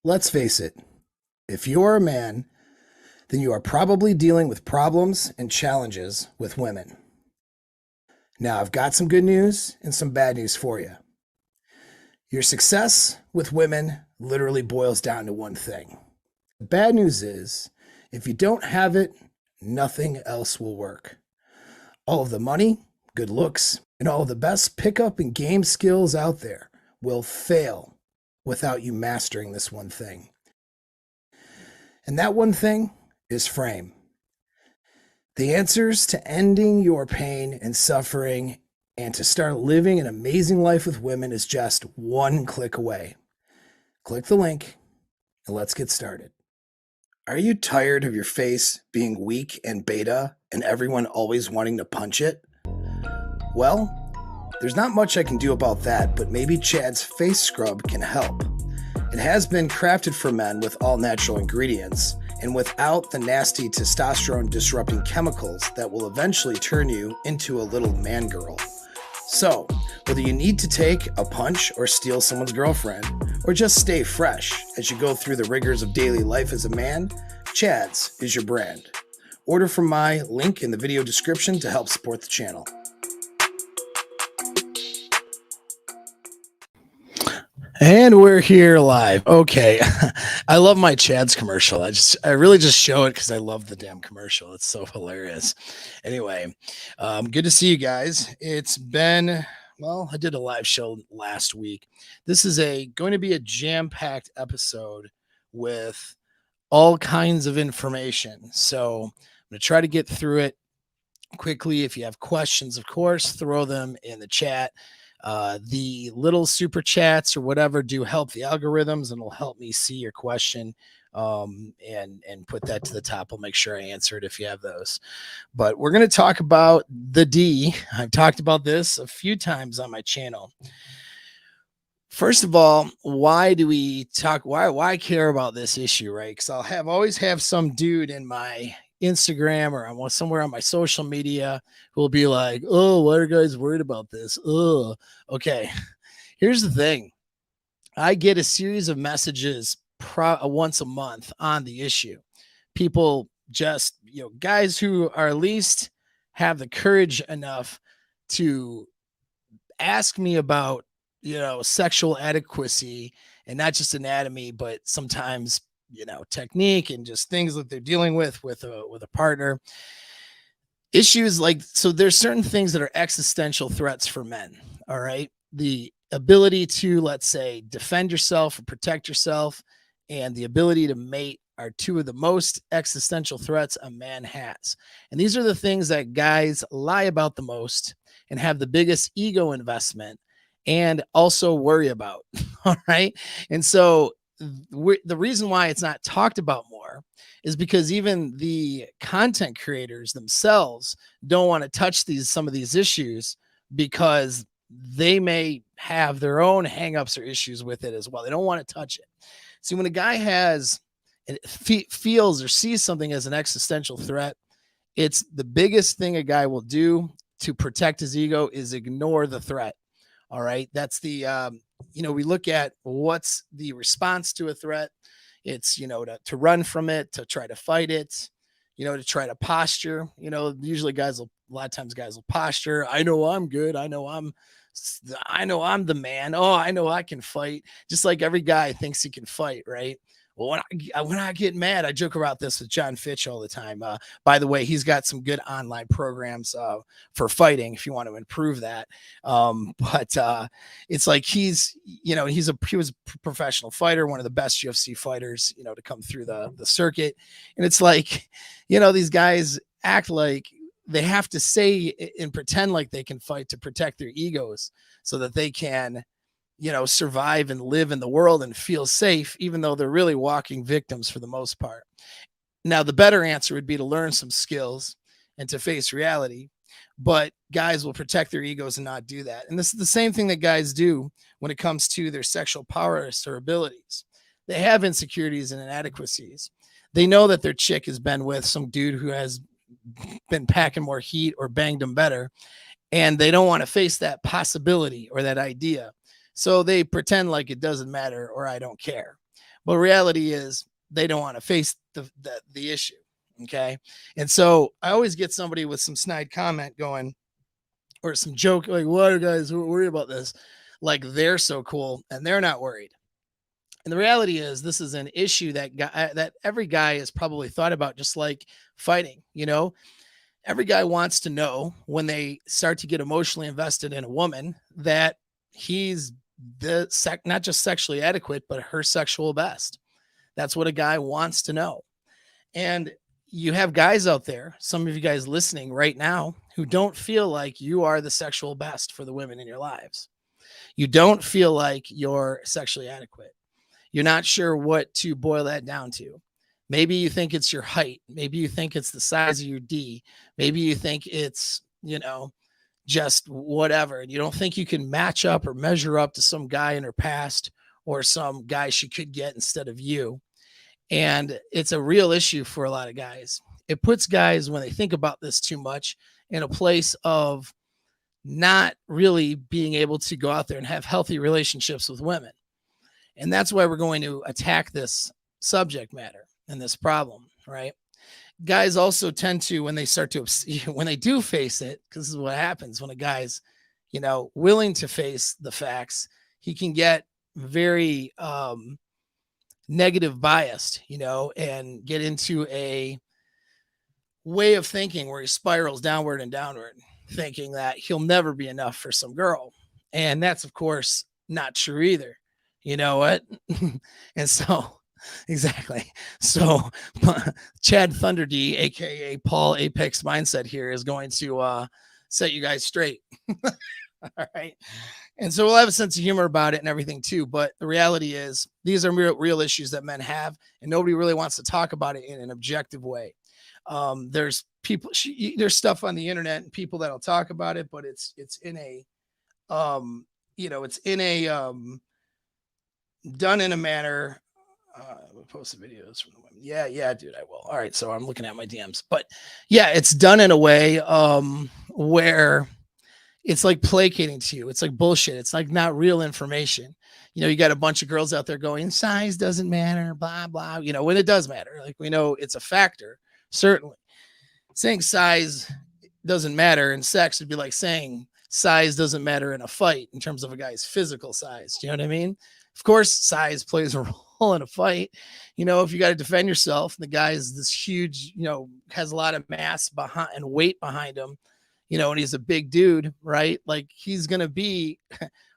Let's face it, if you're a man, then you are probably dealing with problems and challenges with women. Now, I've got some good news and some bad news for you. Your success with women literally boils down to one thing. The bad news is, if you don't have it, nothing else will work. All of the money, good looks, and all of the best pickup and game skills out there will fail without you mastering this one thing. And that one thing is frame. The answers to ending your pain and suffering and to start living an amazing life with women is just one click away. Click the link and let's get started. Are you tired of your face being weak and beta and everyone always wanting to punch it? Well, there's not much I can do about that, but maybe Chad's face scrub can help. It has been crafted for men with all natural ingredients and without the nasty testosterone disrupting chemicals that will eventually turn you into a little man girl. So, whether you need to take a punch or steal someone's girlfriend, or just stay fresh as you go through the rigors of daily life as a man, Chad's is your brand. Order from my link in the video description to help support the channel. And we're here live. Okay. I love my Chad's commercial. I really just show it because I love the damn commercial. It's so hilarious. Anyway, good to see you guys. It's been, well, I did a live show last week. This is going to be a jam-packed episode with all kinds of information. So I'm going to try to get through it quickly. If you have questions, of course, throw them in the chat. The little super chats or whatever do help the algorithms and will help me see your question and put that to the top. I'll make sure I answer it if you have those. But we're going to talk about the D. I've talked about this a few times on my channel. First of all, why do we talk? Why care about this issue, right? Because I'll always have some dude in my Instagram or on somewhere on my social media who will be like, oh, why are guys worried about this? Oh, okay. Here's the thing. I get a series of messages once a month on the issue. People just, guys who are at least have the courage enough to ask me about, sexual adequacy and not just anatomy, but sometimes technique and just things that they're dealing with a partner. Issues like, so there's certain things that are existential threats for men. All right. The ability to, let's say, defend yourself or protect yourself and the ability to mate are two of the most existential threats a man has. And these are the things that guys lie about the most and have the biggest ego investment and also worry about. All right. And so the reason why it's not talked about more is because even the content creators themselves don't want to touch some of these issues because they may have their own hangups or issues with it as well. They don't want to touch it. See, when a guy feels or sees something as an existential threat, it's the biggest thing a guy will do to protect his ego is ignore the threat. All right. That's the, we look at what's the response to a threat. It's, to run from it, to try to fight it, to try to posture, usually a lot of times guys will posture. I know I'm good. I know I'm the man. Oh, I know I can fight. Just like every guy thinks he can fight. Right. Well, when I get mad, I joke about this with John Fitch all the time. By the way, he's got some good online programs for fighting if you want to improve that. But it's like he was a professional fighter, one of the best UFC fighters, to come through the circuit. And it's like, these guys act like they have to say and pretend like they can fight to protect their egos so that they can survive and live in the world and feel safe, even though they're really walking victims for the most part. Now, the better answer would be to learn some skills and to face reality, but guys will protect their egos and not do that. And this is the same thing that guys do when it comes to their sexual prowess or abilities. They have insecurities and inadequacies. They know that their chick has been with some dude who has been packing more heat or banged them better, and they don't want to face that possibility or that idea. So they pretend like it doesn't matter or I don't care. But reality is they don't want to face the issue. Okay. And so I always get somebody with some snide comment going, or some joke, like, what are guys worried about this? Like they're so cool and they're not worried. And the reality is this is an issue that every guy has probably thought about, just like fighting, every guy wants to know when they start to get emotionally invested in a woman that he's not just sexually adequate, but her sexual best. That's what a guy wants to know. And you have guys out there, some of you guys listening right now, who don't feel like you are the sexual best for the women in your lives. You don't feel like you're sexually adequate. You're not sure what to boil that down to. Maybe you think it's your height. Maybe you think it's the size of your D. Maybe you think it's, just whatever. And you don't think you can match up or measure up to some guy in her past or some guy she could get instead of you. And it's a real issue for a lot of guys. It puts guys, when they think about this too much, in a place of not really being able to go out there and have healthy relationships with women. And that's why we're going to attack this subject matter and this problem, right? Guys also tend to, when they do face it, because this is what happens when a guy's, willing to face the facts, he can get very negative biased, and get into a way of thinking where he spirals downward and downward, thinking that he'll never be enough for some girl. And that's, of course, not true either. You know what? And so, exactly. So Chad Thunder D, aka Paul Apex Mindset, here is going to set you guys straight. All right. And so we'll have a sense of humor about it and everything too. But the reality is these are real issues that men have, and nobody really wants to talk about it in an objective way. There's people, there's stuff on the internet and people that'll talk about it, but it's in a, done in a manner. We'll post the videos from the women. Yeah, dude, I will. All right. So I'm looking at my DMs, but yeah, it's done in a way, where it's like placating to you. It's like bullshit. It's like not real information. You got a bunch of girls out there going, size doesn't matter, blah, blah, when it does matter. Like, we know it's a factor. Certainly saying size doesn't matter in sex would be like saying size doesn't matter in a fight in terms of a guy's physical size. Do you know what I mean? Of course, size plays a role in a fight. If you got to defend yourself, the guy is this huge, has a lot of mass behind and weight behind him, and he's a big dude, right? Like, he's going to be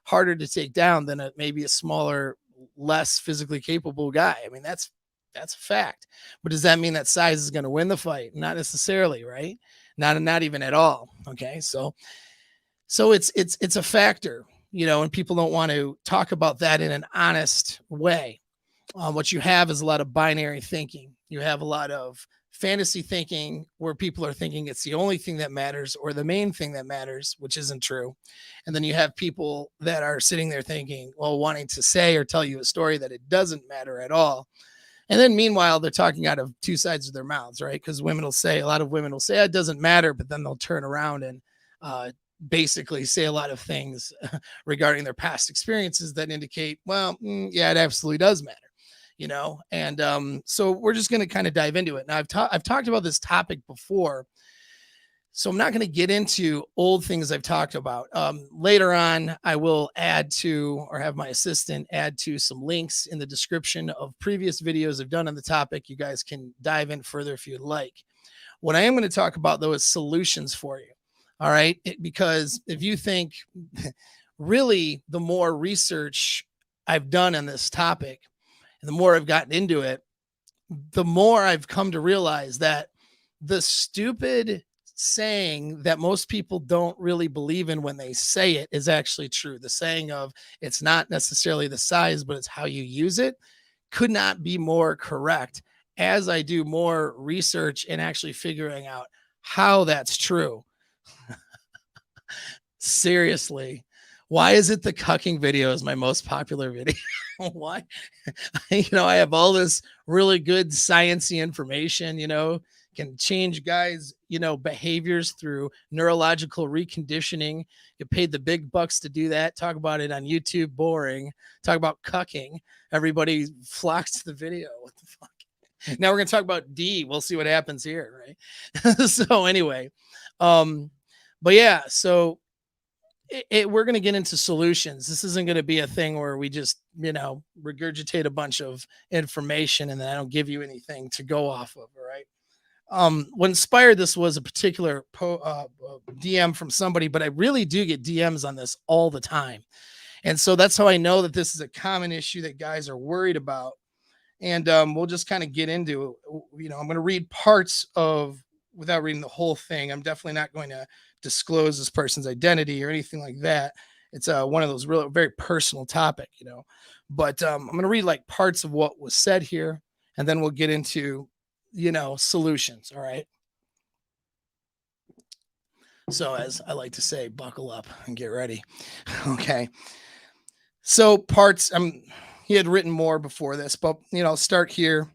harder to take down than maybe a smaller, less physically capable guy. I mean, that's a fact. But does that mean that size is going to win the fight? Not necessarily, right? Not even at all. Okay. So it's a factor, and people don't want to talk about that in an honest way. What you have is a lot of binary thinking. You have a lot of fantasy thinking where people are thinking it's the only thing that matters or the main thing that matters, which isn't true. And then you have people that are sitting there thinking, wanting to say or tell you a story that it doesn't matter at all. And then meanwhile, they're talking out of two sides of their mouths, right? Because a lot of women will say it doesn't matter, but then they'll turn around and basically say a lot of things regarding their past experiences that indicate, yeah, it absolutely does matter. And so we're just going to kind of dive into it. Now, I've talked about this topic before, so I'm not going to get into old things I've talked about. Later on, I will add to, or have my assistant add to, some links in the description of previous videos I've done on the topic. You guys can dive in further if you'd like. What I am going to talk about, though, is solutions for you. All right. Because if you think, really, the more research I've done on this topic and the more I've gotten into it, the more I've come to realize that the stupid saying that most people don't really believe in when they say it is actually true. The saying of it's not necessarily the size, but it's how you use it, could not be more correct as I do more research and actually figuring out how that's true. Seriously. Why is it the cucking video is my most popular video? Why? I have all this really good sciencey information, can change guys, behaviors through neurological reconditioning. Get paid the big bucks to do that. Talk about it on YouTube, boring. Talk about cucking. Everybody flocks to the video. What the fuck? Now we're going to talk about D. We'll see what happens here, right? So anyway, but yeah, so we're going to get into solutions. This isn't going to be a thing where we just, regurgitate a bunch of information and then I don't give you anything to go off of. All right. What inspired this was a particular DM from somebody, but I really do get DMs on this all the time. And so that's how I know that this is a common issue that guys are worried about. And we'll just kind of get into it. I'm going to read parts of, without reading the whole thing. I'm definitely not going to disclose this person's identity or anything like that. It's one of those really very personal topic, but I'm going to read like parts of what was said here, and then we'll get into, solutions. All right. So as I like to say, buckle up and get ready. Okay. So parts, he had written more before this, but I'll start here.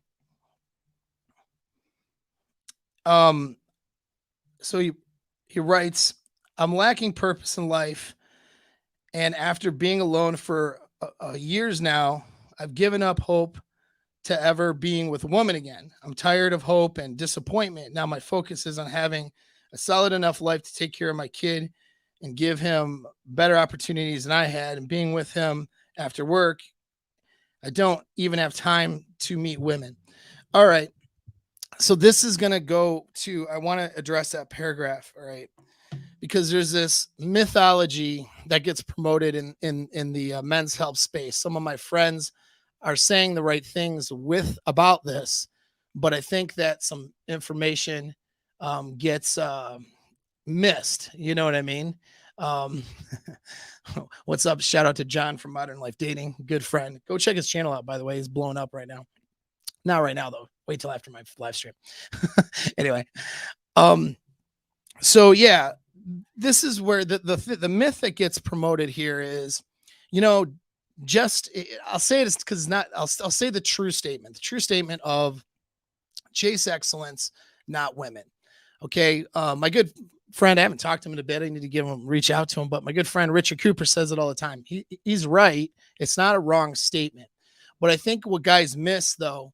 So he writes, I'm lacking purpose in life. And after being alone for years now, I've given up hope to ever being with a woman again. I'm tired of hope and disappointment. Now my focus is on having a solid enough life to take care of my kid and give him better opportunities than I had. And being with him after work, I don't even have time to meet women. All right. So this is going to go to, I want to address that paragraph. All right. Because there's this mythology that gets promoted in the men's health space. Some of my friends are saying the right things about this, but I think that some information gets missed. You know what I mean? What's up? Shout out to John from Modern Life Dating. Good friend. Go check his channel out, by the way. He's blowing up right now. Not right now, though. Wait till after my live stream. Anyway. So yeah, this is where the myth that gets promoted here is, I'll say it because I'll say the true statement of chase excellence, not women. Okay. My good friend, I haven't talked to him in a bit. I need to reach out to him, but my good friend, Richard Cooper, says it all the time. He's right. It's not a wrong statement. What I think what guys miss though,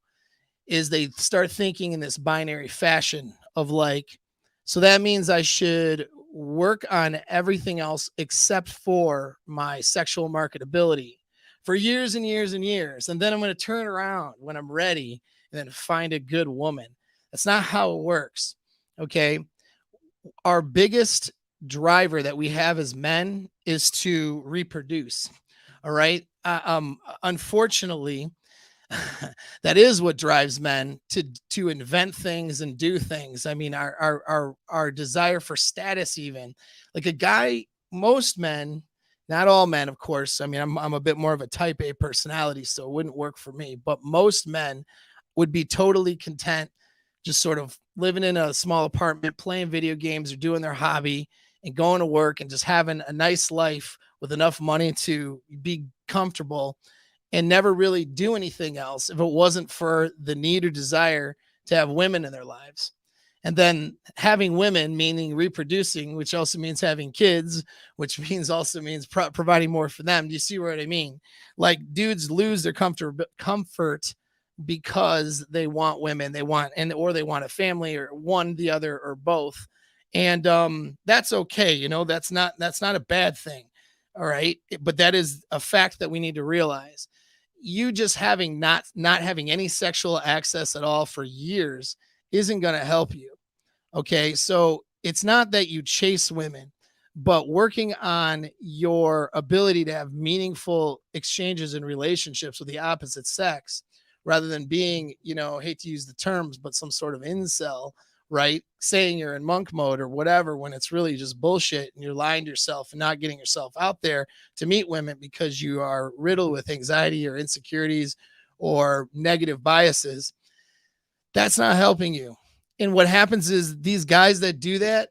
is they start thinking in this binary fashion of like, so that means I should work on everything else except for my sexual marketability for years and years and years. And then I'm going to turn around when I'm ready and then find a good woman. That's not how it works. Okay. Our biggest driver that we have as men is to reproduce. All right. Unfortunately, that is what drives men to invent things and do things. I mean, our desire for status, even like a guy, most men, not all men, of course. I mean, I'm a bit more of a type A personality, so it wouldn't work for me, but most men would be totally content just sort of living in a small apartment, playing video games or doing their hobby and going to work and just having a nice life with enough money to be comfortable and never really do anything else if it wasn't for the need or desire to have women in their lives. And then having women, meaning reproducing, which also means having kids, which also means providing more for them. Do you see what I mean? Like dudes lose their comfort because they want women, or they want a family, or one, the other, or both. And that's okay. That's not a bad thing. All right. But that is a fact that we need to realize. You just having not having any sexual access at all for years isn't going to help you. Okay. So it's not that you chase women, but working on your ability to have meaningful exchanges and relationships with the opposite sex, rather than being, hate to use the terms, but some sort of incel, right? Saying you're in monk mode or whatever, when it's really just bullshit and you're lying to yourself and not getting yourself out there to meet women because you are riddled with anxiety or insecurities or negative biases. That's not helping you. And what happens is these guys that do that,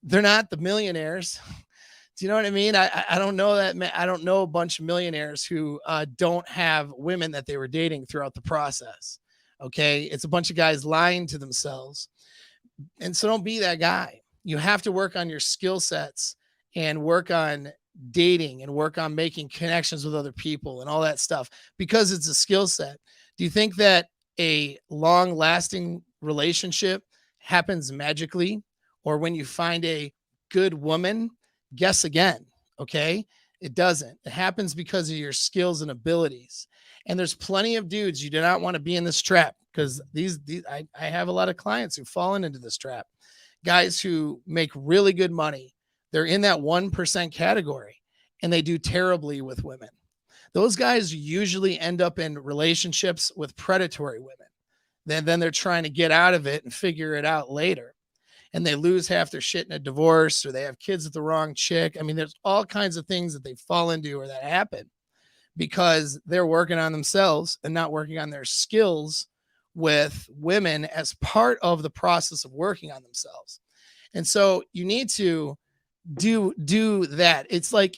they're not the millionaires. Do you know what I mean? I don't know that. I don't know a bunch of millionaires who don't have women that they were dating throughout the process. Okay. It's a bunch of guys lying to themselves. And so don't be that guy. You have to work on your skill sets and work on dating and work on making connections with other people and all that stuff because it's a skill set. Do you think that a long lasting relationship happens magically, or when you find a good woman? Guess again. Okay. It doesn't. It happens because of your skills and abilities. And there's plenty of dudes you do not want to be in this trap, because I have a lot of clients who've fallen into this trap. Guys who make really good money, they're in that 1% category, and they do terribly with women. Those guys usually end up in relationships with predatory women. Then they're trying to get out of it and figure it out later. And they lose half their shit in a divorce, or they have kids with the wrong chick. I mean, there's all kinds of things that they fall into or that happen because they're working on themselves and not working on their skills with women as part of the process of working on themselves. And so you need to do that. It's like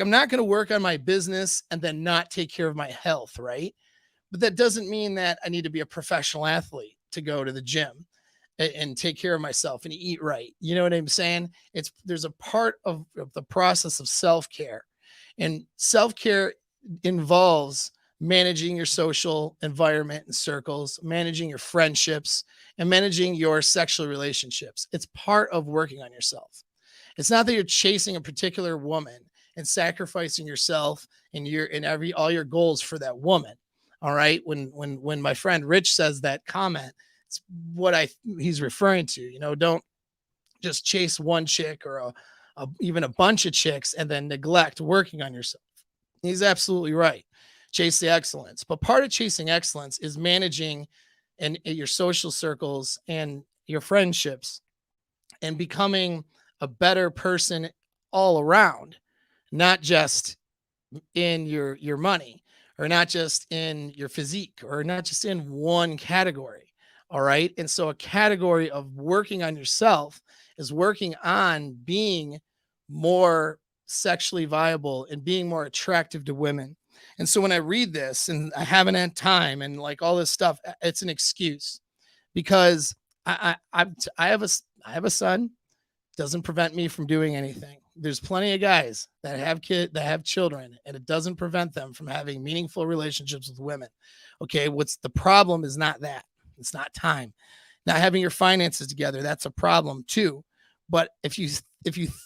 I'm not going to work on my business and then not take care of my health, right? But that doesn't mean that I need to be a professional athlete to go to the gym and take care of myself and eat right. You know what I'm saying? There's a part of the process of self-care, and self-care involves managing your social environment and circles, managing your friendships, and managing your sexual relationships. It's part of working on yourself. It's not that you're chasing a particular woman and sacrificing yourself and all your goals for that woman. All right. When my friend Rich says that comment, it's what he's referring to. Don't just chase one chick or even a bunch of chicks and then neglect working on yourself. He's absolutely right. Chase the excellence. But part of chasing excellence is managing your social circles and your friendships and becoming a better person all around, not just in your money, or not just in your physique, or not just in one category. All right. And so a category of working on yourself is working on being more sexually viable and being more attractive to women. And so when I read this and I haven't had time and like all this stuff, it's an excuse, because I have a son. Doesn't prevent me from doing anything. There's plenty of guys that have children, and it doesn't prevent them from having meaningful relationships with women. Okay, what's the problem is not that. It's not time. Not having your finances together, that's a problem too. But if you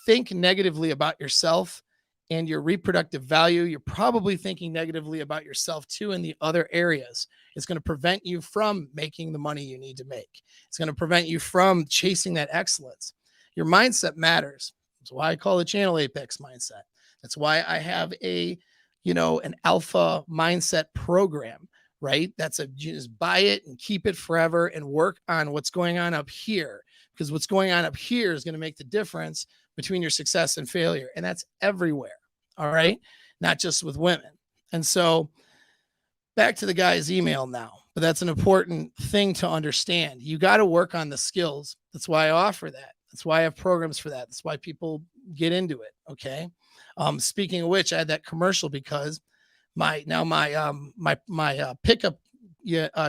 think negatively about yourself and your reproductive value, you're probably thinking negatively about yourself too in the other areas. It's going to prevent you from making the money you need to make. It's going to prevent you from chasing that excellence. Your mindset matters. That's why I call the channel Apex Mindset. That's why I have an alpha mindset program, right? Just buy it and keep it forever and work on what's going on up here, because what's going on up here is going to make the difference between your success and failure. And that's everywhere. All right. Not just with women. And so back to the guy's email now, but that's an important thing to understand. You got to work on the skills. That's why I offer that. That's why I have programs for that. That's why people get into it. Okay. Speaking of which, I had that commercial because my pickup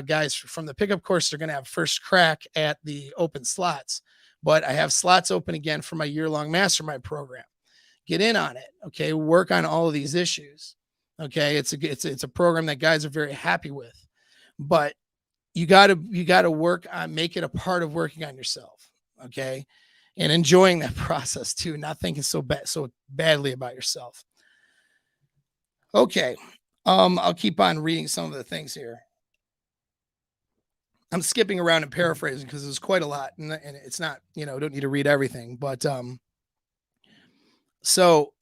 guys from the pickup course are going to have first crack at the open slots, but I have slots open again for my year-long mastermind program. Get in on it. Okay. Work on all of these issues. Okay. It's a program that guys are very happy with, but you got to work on, make it a part of working on yourself. Okay. And enjoying that process too, not thinking so badly about yourself. Okay. I'll keep on reading some of the things here. I'm skipping around and paraphrasing because there's quite a lot, and it's not, don't need to read everything, but so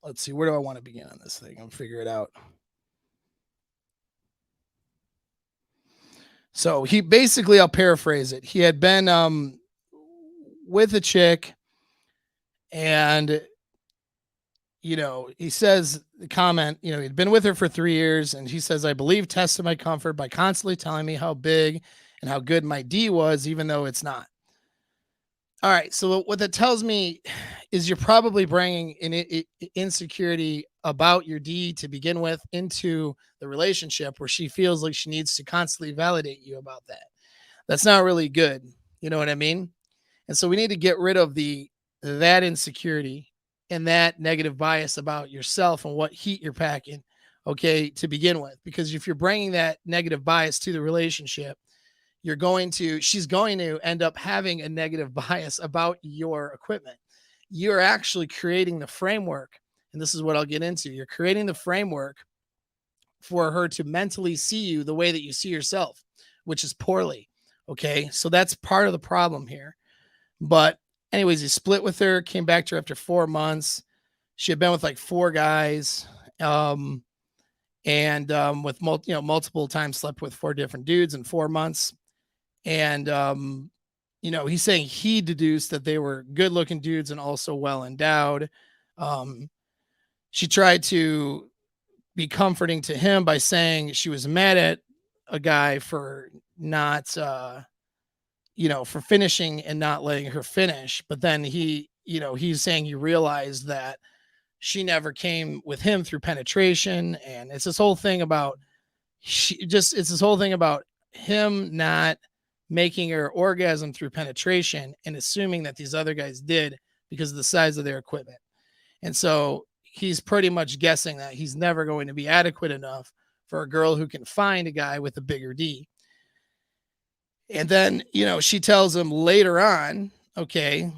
let's see, where do I want to begin on this thing? I'll figure it out. So he basically, I'll paraphrase it. He had been with a chick, and he says the comment, he'd been with her for 3 years, and he says, I believe tested my comfort by constantly telling me how big and how good my D was, even though it's not. All right. So what that tells me is you're probably bringing an insecurity about your D to begin with into the relationship, where she feels like she needs to constantly validate you about that. That's not really good. You know what I mean? And so we need to get rid of that insecurity and that negative bias about yourself and what heat you're packing, okay, to begin with. Because if you're bringing that negative bias to the relationship, she's going to end up having a negative bias about your equipment. You're actually creating the framework, and this is what I'll get into. You're creating the framework for her to mentally see you the way that you see yourself, which is poorly. Okay. So that's part of the problem here. But anyways, he split with her, came back to her after 4 months. She had been with like 4 guys. And with multiple times slept with 4 different dudes in 4 months. And he's saying he deduced that they were good looking dudes and also well endowed. She tried to be comforting to him by saying she was mad at a guy for not for finishing and not letting her finish. But then he's saying he realized that she never came with him through penetration. And it's this whole thing about him not making her orgasm through penetration and assuming that these other guys did because of the size of their equipment. And so he's pretty much guessing that he's never going to be adequate enough for a girl who can find a guy with a bigger D. And then, she tells him later on, okay,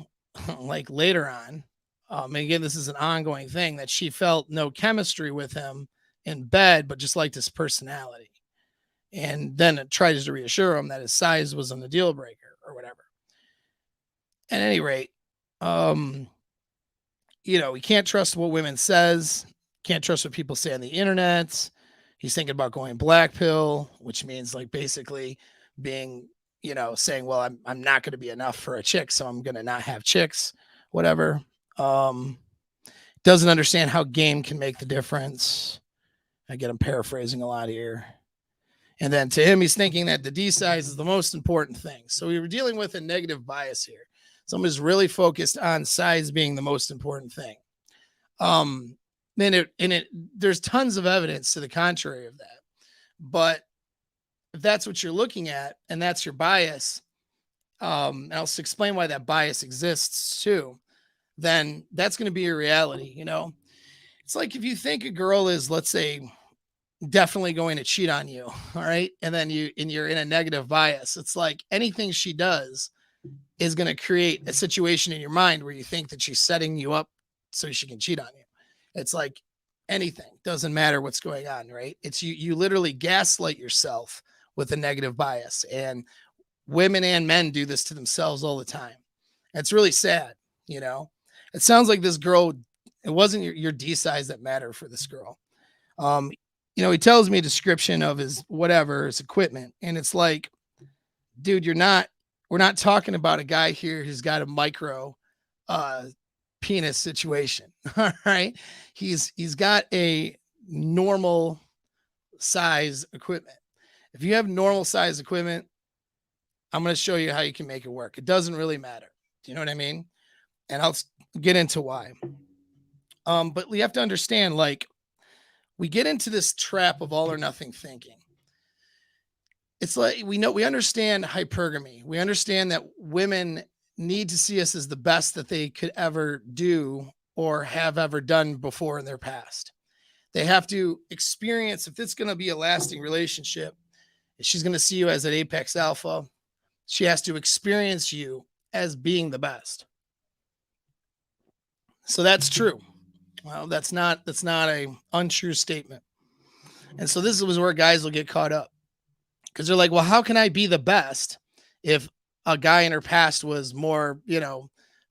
like later on, and again, this is an ongoing thing, that she felt no chemistry with him in bed, but just liked his personality. And then it tries to reassure him that his size wasn't a deal breaker or whatever. At any rate, he can't trust what women says, can't trust what people say on the internet. He's thinking about going black pill, which means like basically being, saying, well, I'm not going to be enough for a chick, so I'm going to not have chicks, whatever. Doesn't understand how game can make the difference. Again, I'm paraphrasing a lot here. And then to him, he's thinking that the D size is the most important thing. So we were dealing with a negative bias here. Someone is really focused on size being the most important thing. There's tons of evidence to the contrary of that. But if that's what you're looking at and that's your bias, and I'll explain why that bias exists too, then that's going to be your reality. It's like if you think a girl is, let's say, definitely going to cheat on you, all right, and then you're in a negative bias, it's like anything she does is going to create a situation in your mind where you think that she's setting you up so she can cheat on you. It's like anything, doesn't matter what's going on, right? It's you literally gaslight yourself with a negative bias, and women and men do this to themselves all the time. It's really sad. It sounds like this girl, it wasn't your D size that mattered for this girl. He tells me a description of his equipment, and it's like, dude, we're not talking about a guy here who's got a micro penis situation. All right. He's got a normal size equipment. If you have normal size equipment, I'm going to show you how you can make it work. It doesn't really matter. Do you know what I mean? And I'll get into why. But we have to understand, like, we get into this trap of all or nothing thinking. It's like we understand hypergamy. We understand that women need to see us as the best that they could ever do or have ever done before in their past. They have to experience, if it's going to be a lasting relationship, if she's going to see you as an apex alpha, she has to experience you as being the best. So that's true. Well, that's not a untrue statement. And so this is where guys will get caught up, because they're like, well, how can I be the best if a guy in her past was more,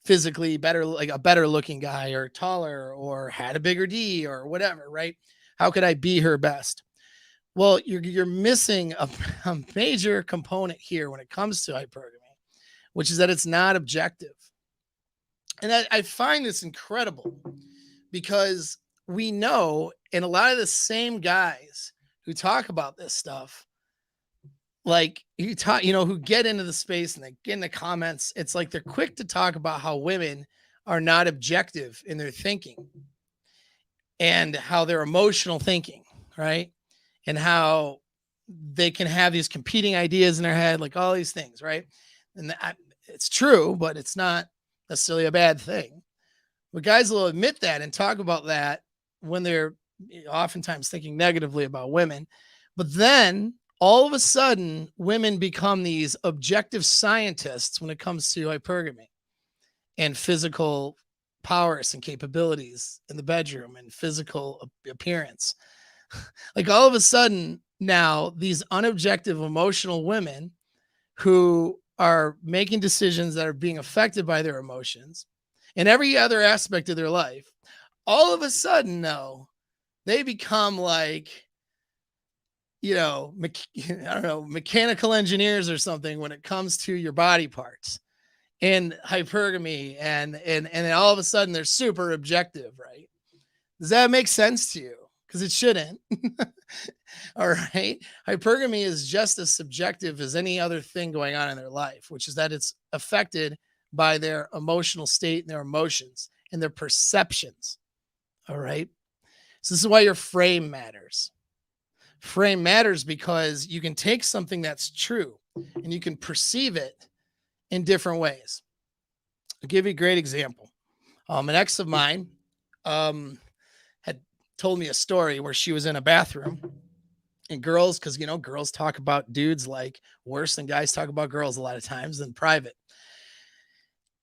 physically better, like a better looking guy or taller or had a bigger D or whatever, right? How could I be her best? Well, you're missing a major component here when it comes to hypergamy, which is that it's not objective. And I find this incredible, because we know, and a lot of the same guys who talk about this stuff, like who get into the space and they get in the comments, it's like they're quick to talk about how women are not objective in their thinking and how they're emotional thinking, right? And how they can have these competing ideas in their head, like all these things, right? And it's true, but it's not necessarily a bad thing. But guys will admit that and talk about that when they're oftentimes thinking negatively about women. But then all of a sudden, women become these objective scientists when it comes to hypergamy and physical powers and capabilities in the bedroom and physical appearance. Like all of a sudden, now these unobjective emotional women who are making decisions that are being affected by their emotions in every other aspect of their life, all of a sudden, no, they become like, I don't know, mechanical engineers or something when it comes to your body parts and hypergamy, and then all of a sudden they're super objective, right? Does that make sense to you? Because it shouldn't. All right. Hypergamy is just as subjective as any other thing going on in their life, which is that it's affected by their emotional state and their emotions and their perceptions. All right. So this is why your frame matters. Frame matters because you can take something that's true and you can perceive it in different ways. I'll give you a great example. An ex of mine had told me a story where she was in a bathroom and girls, because girls talk about dudes like worse than guys talk about girls a lot of times in private.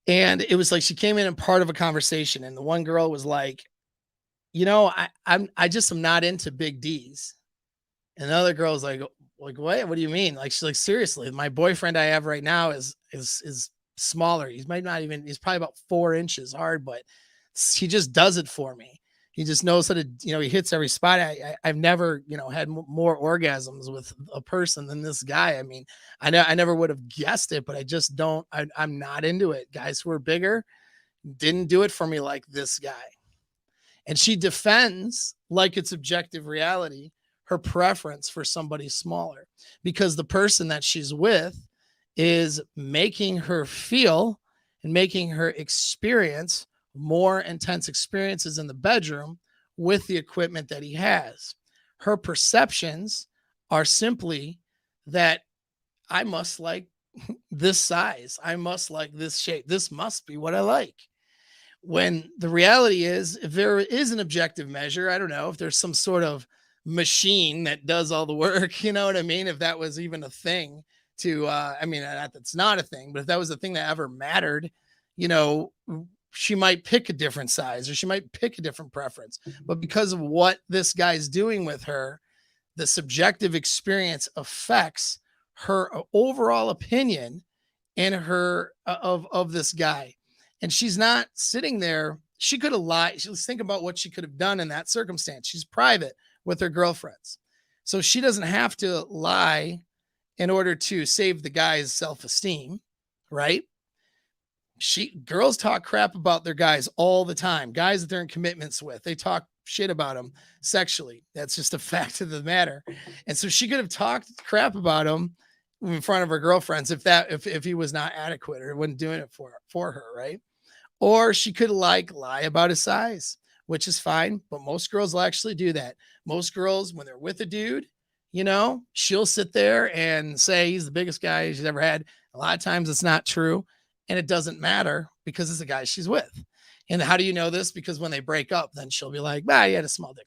And it was like she came in and part of a conversation, and the one girl was like, I just am not into big D's. And the other girl was like, what? What do you mean? Like, she's like, seriously, my boyfriend I have right now is smaller. He's he's probably about 4 inches hard, but he just does it for me. He just knows how to, he hits every spot. I've never, had more orgasms with a person than this guy. I mean, I never would have guessed it, but I just don't, I'm not into it. Guys who are bigger didn't do it for me like this guy. And she defends, like it's objective reality, her preference for somebody smaller because the person that she's with is making her feel and making her experience more intense experiences in the bedroom with the equipment that he has. Her perceptions are simply that I must like this size. I must like this shape. This must be what I like. When the reality is, if there is an objective measure, I don't know, if there's some sort of machine that does all the work, you know what I mean? If that was even a thing to, that's not a thing, but if that was a thing that ever mattered, she might pick a different size or she might pick a different preference. But because of what this guy's doing with her, the subjective experience affects her overall opinion and her of this guy. And she's not sitting there. She could have lied. Let's think about what she could have done in that circumstance. She's private with her girlfriends. So she doesn't have to lie in order to save the guy's self-esteem, right? Girls talk crap about their guys all the time. Guys that they're in commitments with, they talk shit about them sexually. That's just a fact of the matter. And so she could have talked crap about him in front of her girlfriends if he was not adequate or wasn't doing it for her, right? Or she could lie about his size, which is fine. But most girls will actually do that. Most girls, when they're with a dude, she'll sit there and say he's the biggest guy she's ever had. A lot of times it's not true. And it doesn't matter because it's the guy she's with. And how do you know this? Because when they break up, then she'll be like, he had a small dick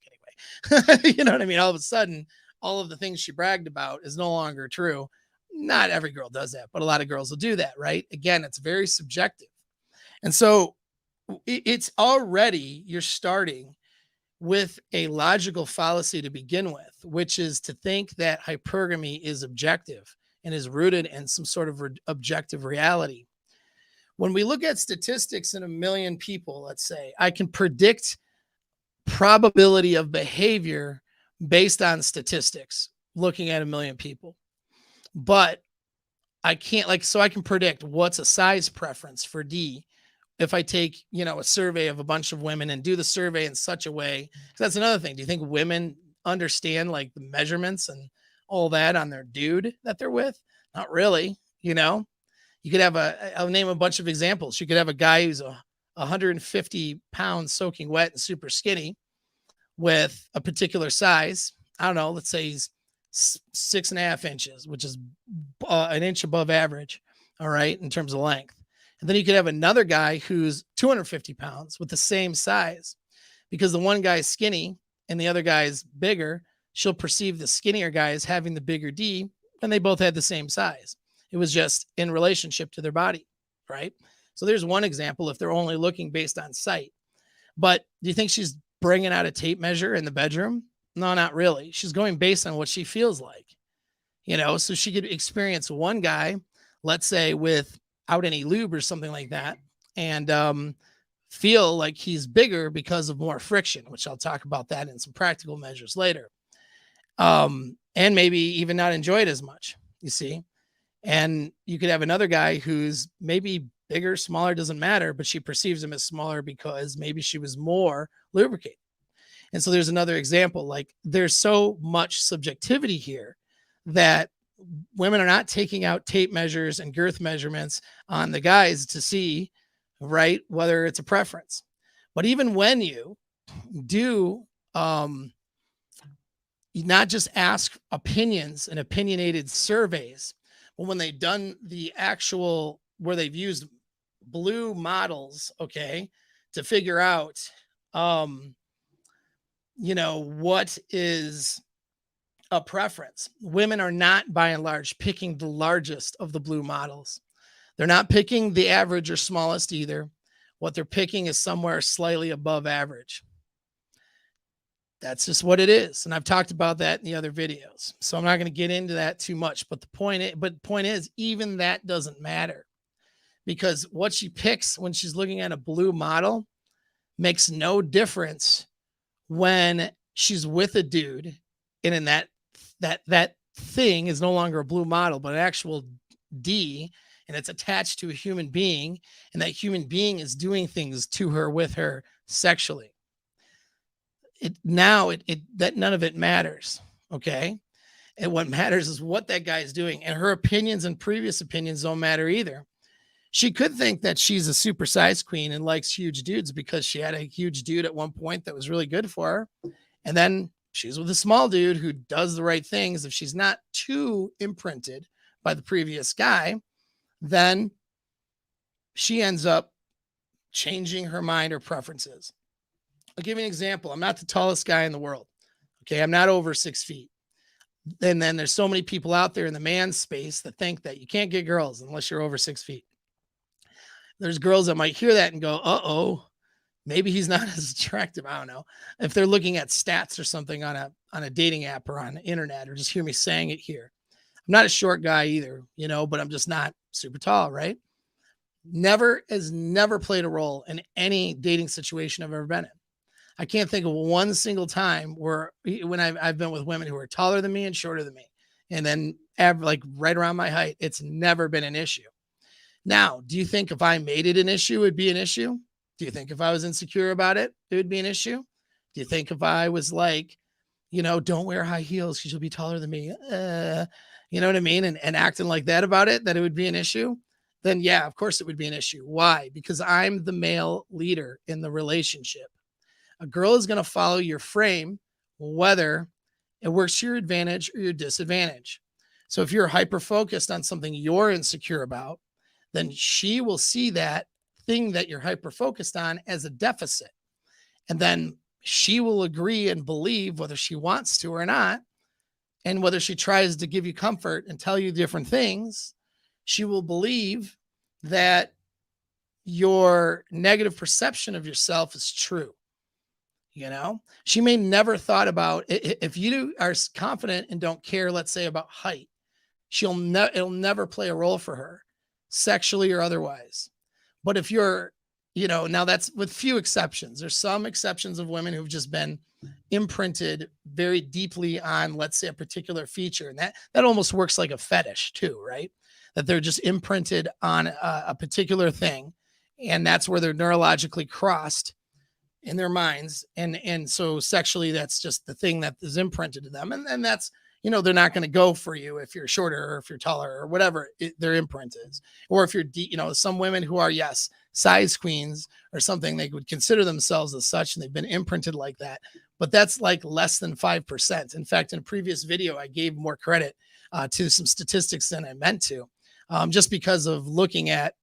anyway. You know what I mean? All of a sudden, all of the things she bragged about is no longer true. Not every girl does that, but a lot of girls will do that, right? Again, it's very subjective. And so it's already, you're starting with a logical fallacy to begin with, which is to think that hypergamy is objective and is rooted in some sort of objective reality. When we look at statistics in 1 million people, let's say, I can predict probability of behavior based on statistics, looking at 1 million people. But I can't so I can predict what's a size preference for D if I take, a survey of a bunch of women and do the survey in such a way. That's another thing. Do you think women understand like the measurements and all that on their dude that they're with? Not really, You could have I'll name a bunch of examples. You could have a guy who's 150 pounds soaking wet and super skinny with a particular size. I don't know, let's say he's 6.5 inches, which is an inch above average. all right, in terms of length. And then you could have another guy who's 250 pounds with the same size, because the one guy's skinny and the other guy's bigger. She'll perceive the skinnier guy as having the bigger D, and they both had the same size. It was just in relationship to their body, right? So there's one example if they're only looking based on sight. But do you think she's bringing out a tape measure in the bedroom? No, not really. She's going based on what she feels like, so she could experience one guy, let's say without any lube or something like that, and feel like he's bigger because of more friction, which I'll talk about that in some practical measures later. And maybe even not enjoy it as much, you see. And you could have another guy who's maybe bigger, smaller, doesn't matter, but she perceives him as smaller because maybe she was more lubricated. And so there's another example. Like, there's so much subjectivity here that women are not taking out tape measures and girth measurements on the guys to see, right, whether it's a preference. But even when you do, not just ask opinions and opinionated surveys, but when they've done the actual, where they've used blue models, okay, to figure out, what is a preference. Women are not, by and large, picking the largest of the blue models. They're not picking the average or smallest either. What they're picking is somewhere slightly above average. That's just what it is. And I've talked about that in the other videos. So I'm not going to get into that too much. But the point is, even that doesn't matter, because what she picks when she's looking at a blue model makes no difference when she's with a dude, and in that thing is no longer a blue model, but an actual D, and it's attached to a human being, and that human being is doing things to her, with her, sexually. That none of it matters. Okay. And what matters is what that guy is doing. And her opinions and previous opinions don't matter either. She could think that she's a super size queen and likes huge dudes because she had a huge dude at one point that was really good for her. And then she's with a small dude who does the right things. If she's not too imprinted by the previous guy, then she ends up changing her mind or preferences. I'll give you an example. I'm not the tallest guy in the world. Okay. I'm not over 6 feet. And then there's so many people out there in the man space that think that you can't get girls unless you're over 6 feet. There's girls that might hear that and go, uh-oh, maybe he's not as attractive. I don't know. If they're looking at stats or something on a dating app or on the internet, or just hear me saying it here. I'm not a short guy either, but I'm just not super tall, right? Never played a role in any dating situation I've ever been in. I can't think of one single time when I've been with women who are taller than me and shorter than me, and then like right around my height. It's never been an issue. Now, do you think if I made it an issue, it'd be an issue? Do you think if I was insecure about it, it would be an issue? Do you think if I was like, don't wear high heels because you'll be taller than me, you know what I mean? And acting like that about it, that it would be an issue? Then yeah, of course it would be an issue. Why? Because I'm the male leader in the relationship. A girl is going to follow your frame, whether it works to your advantage or your disadvantage. So if you're hyper-focused on something you're insecure about, then she will see that thing that you're hyper-focused on as a deficit. And then she will agree and believe, whether she wants to or not, and whether she tries to give you comfort and tell you different things, she will believe that your negative perception of yourself is true. She may never thought about it. If you are confident and don't care, let's say, about height, it'll never play a role for her, sexually or otherwise. But if you're, now that's with few exceptions. There's some exceptions of women who've just been imprinted very deeply on, let's say, a particular feature. And that almost works like a fetish too, right? That they're just imprinted on a particular thing. And that's where they're neurologically crossed in their minds. And so sexually, that's just the thing that is imprinted to them. And that's, they're not going to go for you if you're shorter or if you're taller or whatever their imprint is. Or if you're, some women who are, yes, size queens or something, they would consider themselves as such, and they've been imprinted like that. But that's like less than 5%. In fact, in a previous video, I gave more credit to some statistics than I meant to. just because of looking at,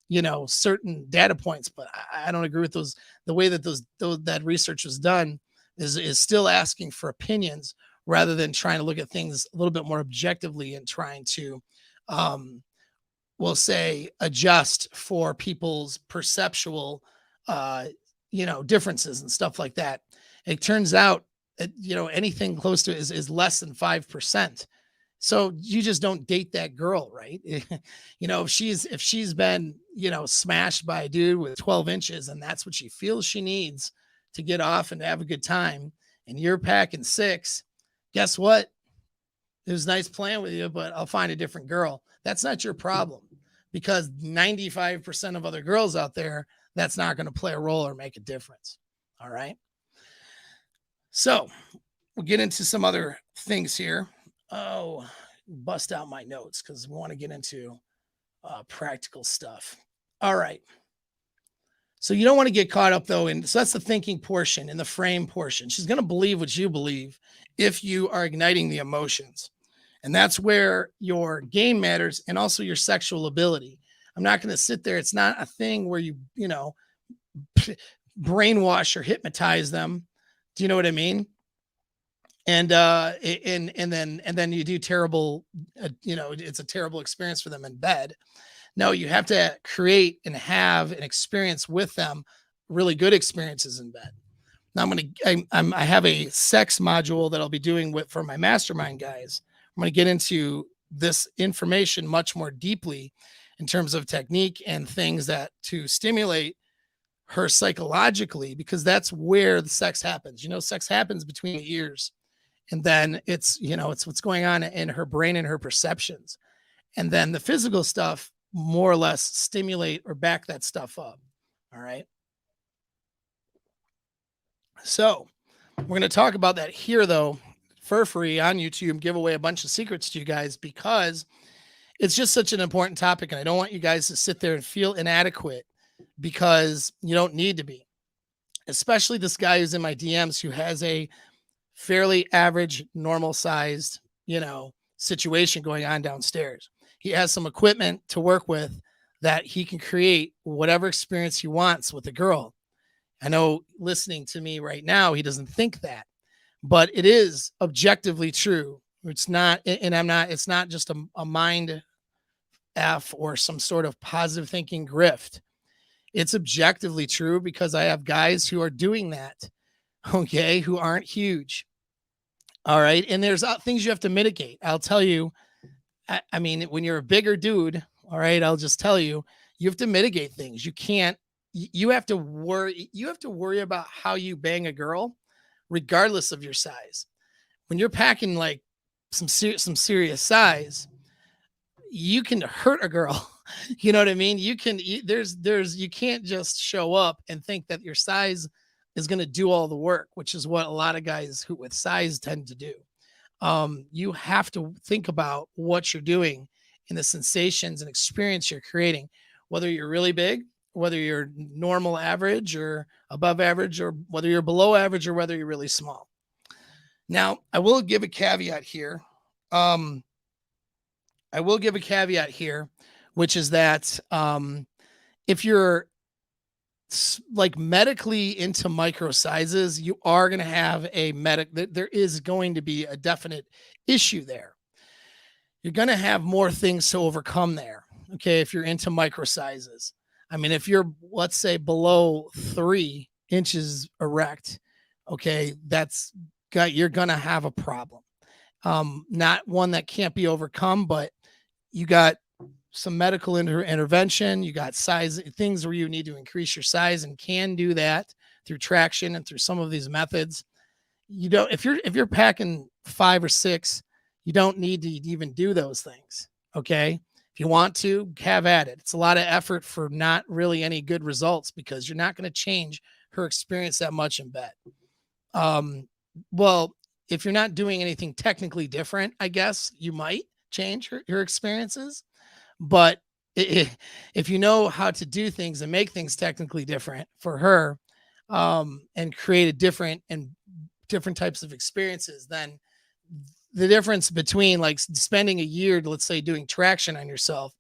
certain data points. But I don't agree with those. The way that that research was done is still asking for opinions rather than trying to look at things a little bit more objectively and trying to, um, we'll say, adjust for people's perceptual, uh, differences and stuff like that. It turns out, anything close to is less than 5%. So you just don't date that girl, right? If she's been, smashed by a dude with 12 inches and that's what she feels she needs to get off and have a good time, and you're packing 6, guess what? It was nice playing with you, but I'll find a different girl. That's not your problem, because 95% of other girls out there, that's not going to play a role or make a difference. All right. So we'll get into some other things here. Oh, bust out my notes because we want to get into practical stuff. All right. So you don't want to get caught up though. So that's the thinking portion and the frame portion. She's going to believe what you believe if you are igniting the emotions. And that's where your game matters, and also your sexual ability. I'm not going to sit there. It's not a thing where you brainwash or hypnotize them. Do you know what I mean? And then you do terrible, it's a terrible experience for them in bed. No, you have to create and have an experience with them, really good experiences in bed. Now I have a sex module that I'll be doing for my mastermind guys. I'm going to get into this information much more deeply in terms of technique and things that to stimulate her psychologically, because that's where the sex happens. Sex happens between the ears, and then it's what's going on in her brain and her perceptions. And then the physical stuff more or less stimulate or back that stuff up. All right. So we're going to talk about that here, though, for free on YouTube, give away a bunch of secrets to you guys, because it's just such an important topic. And I don't want you guys to sit there and feel inadequate, because you don't need to be, especially this guy who's in my DMs who has a fairly average, normal sized, situation going on downstairs. He has some equipment to work with that he can create whatever experience he wants with a girl. I know listening to me right now, he doesn't think that, but it is objectively true. It's not, and it's not just a mind F or some sort of positive thinking grift. It's objectively true, because I have guys who are doing that, okay, who aren't huge. All right. And there's things you have to mitigate. I'll tell you, I mean, when you're a bigger dude, all right, I'll just tell you, you have to mitigate things. You have to worry about how you bang a girl, regardless of your size. When you're packing like some serious size, you can hurt a girl. You know what I mean? You can't just show up and think that your size is going to do all the work, which is what a lot of guys with size tend to do. You have to think about what you're doing and the sensations and experience you're creating, whether you're really big, whether you're normal average or above average, or whether you're below average, or whether you're really small. Now, I will give a caveat here. Which is that if you're like medically into micro sizes, you are going to have there is going to be a definite issue there. You're going to have more things to overcome there. Okay. If you're into micro sizes, I mean, if you're, let's say, below 3 inches erect, okay, you're going to have a problem. Not one that can't be overcome, but you got some medical intervention. You got size things where you need to increase your size, and can do that through traction and through some of these methods. If you're packing 5 or 6, you don't need to even do those things. Okay. If you want to, have at it. It's a lot of effort for not really any good results, because you're not going to change her experience that much in bed. Well, if you're not doing anything technically different, I guess you might change her experiences. But if you know how to do things and make things technically different for her, and create a different types of experiences, then the difference between like spending a year, let's say, doing traction on yourself,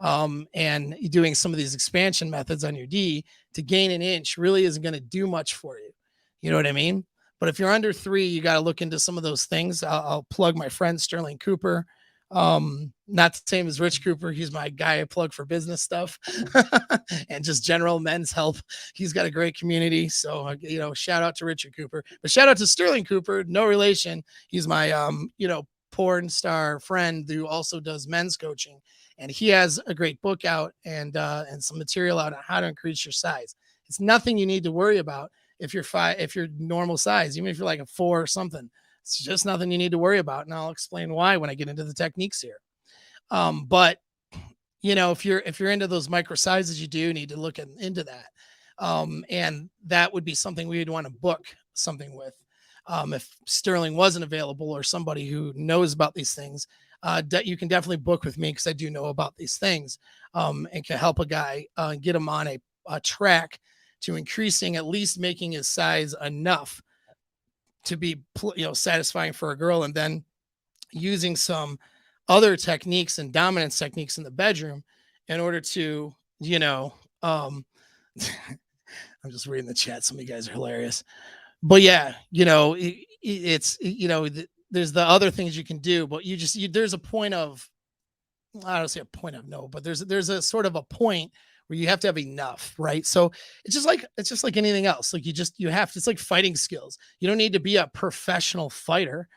and doing some of these expansion methods on your D to gain an inch really isn't going to do much for you. You know what I mean? But if you're under 3, you got to look into some of those things. I'll plug my friend Sterling Cooper. Not the same as Rich Cooper. He's my guy I plug for business stuff and just general men's health. He's got a great community. So, shout out to Richard Cooper, but shout out to Sterling Cooper. No relation. He's my, porn star friend who also does men's coaching. And he has a great book out and some material out on how to increase your size. It's nothing you need to worry about if you're normal size, even if you're like a 4 or something. It's just nothing you need to worry about. And I'll explain why when I get into the techniques here. But if you're into those micro sizes, you do need to look into that. And that would be something we would want to book something with. If Sterling wasn't available or somebody who knows about these things, you can definitely book with me because I do know about these things, and can help a guy get him on a track to increasing, at least making his size enough to be satisfying for a girl, and then using some other techniques and dominance techniques in the bedroom in order to I'm just reading the chat. Some of you guys are hilarious. But yeah, it's there's the other things you can do, but there's a point of, I don't say a point of no, but there's a sort of a point where you have to have enough, right? So it's just like anything else. Like it's like fighting skills. You don't need to be a professional fighter.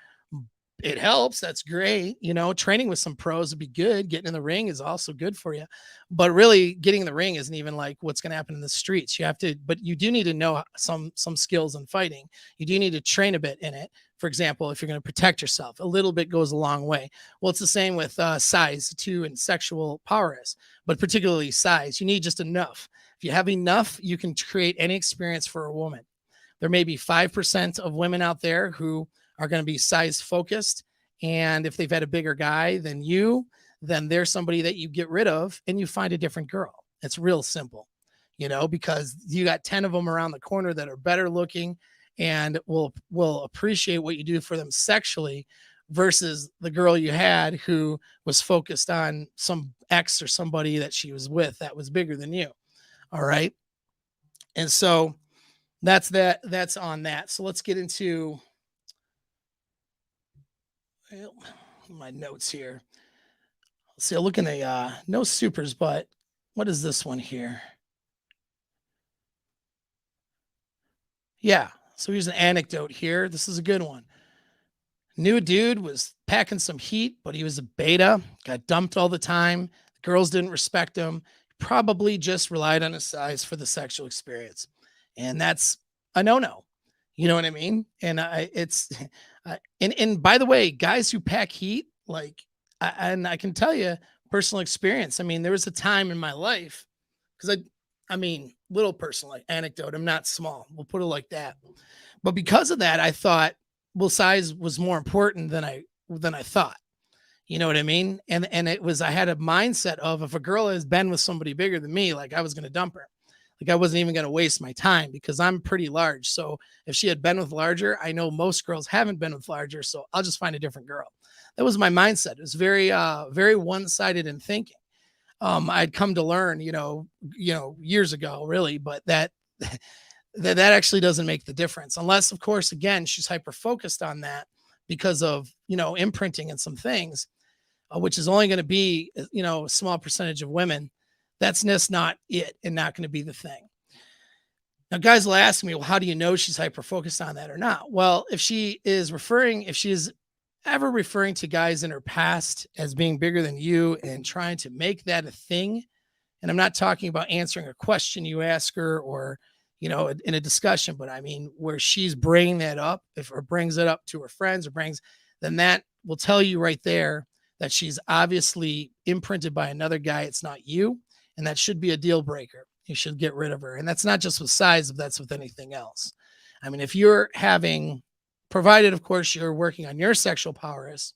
It helps. That's great. Training with some pros would be good. Getting in the ring is also good for you. But really getting in the ring isn't even like what's going to happen in the streets. But you do need to know some skills in fighting. You do need to train a bit in it. For example, if you're going to protect yourself, a little bit goes a long way. Well, it's the same with size too, and sexual prowess, but particularly size. You need just enough. If you have enough, you can create any experience for a woman. There may be 5% of women out there who are going to be size focused. And if they've had a bigger guy than you, then there's somebody that you get rid of and you find a different girl. It's real simple, because you got 10 of them around the corner that are better looking and will appreciate what you do for them sexually, versus the girl you had who was focused on some ex or somebody that she was with that was bigger than you. All right. And so that's on that. So let's get into my notes here. Let's see, I'm looking at no supers, but what is this one here? Yeah. So here's an anecdote here. This is a good one. New dude was packing some heat, but he was a beta, got dumped all the time. Girls didn't respect him. Probably just relied on his size for the sexual experience. And that's a no-no. You know what I mean? And and by the way, guys who pack heat, and I can tell you personal experience. I mean, there was a time in my life, because little personal anecdote. I'm not small. We'll put it like that. But because of that, I thought, well, size was more important than I thought. You know what I mean? And I had a mindset of, if a girl has been with somebody bigger than me, like I was going to dump her. Like I wasn't even going to waste my time because I'm pretty large. So if she had been with larger, I know most girls haven't been with larger. So I'll just find a different girl. That was my mindset. It was very, very one-sided in thinking. I'd come to learn, years ago, really, but that actually doesn't make the difference, unless, of course, again, she's hyper-focused on that because of, imprinting and some things, which is only going to be, a small percentage of women. That's just not it, and not going to be the thing. Now, guys will ask me, well, how do you know she's hyper-focused on that or not? Well, if she is ever referring to guys in her past as being bigger than you and trying to make that a thing, and I'm not talking about answering a question you ask her or, in a discussion, but I mean, where she's bringing that up, or brings it up to her friends, then that will tell you right there that she's obviously imprinted by another guy. It's not you. And that should be a deal breaker. You should get rid of her. And that's not just with size, but that's with anything else. I mean, if you're provided, of course, you're working on your sexual prowess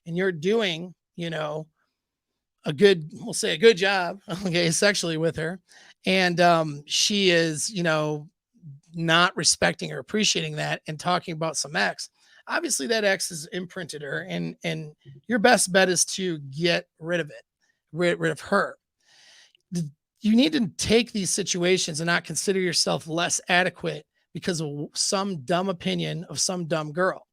and you're doing, a good job, okay, sexually with her. And she is, not respecting or appreciating that and talking about some ex. Obviously, that ex has imprinted her, and your best bet is to get rid of it, rid of her. you need to take these situations and not consider yourself less adequate because of some dumb opinion of some dumb girl.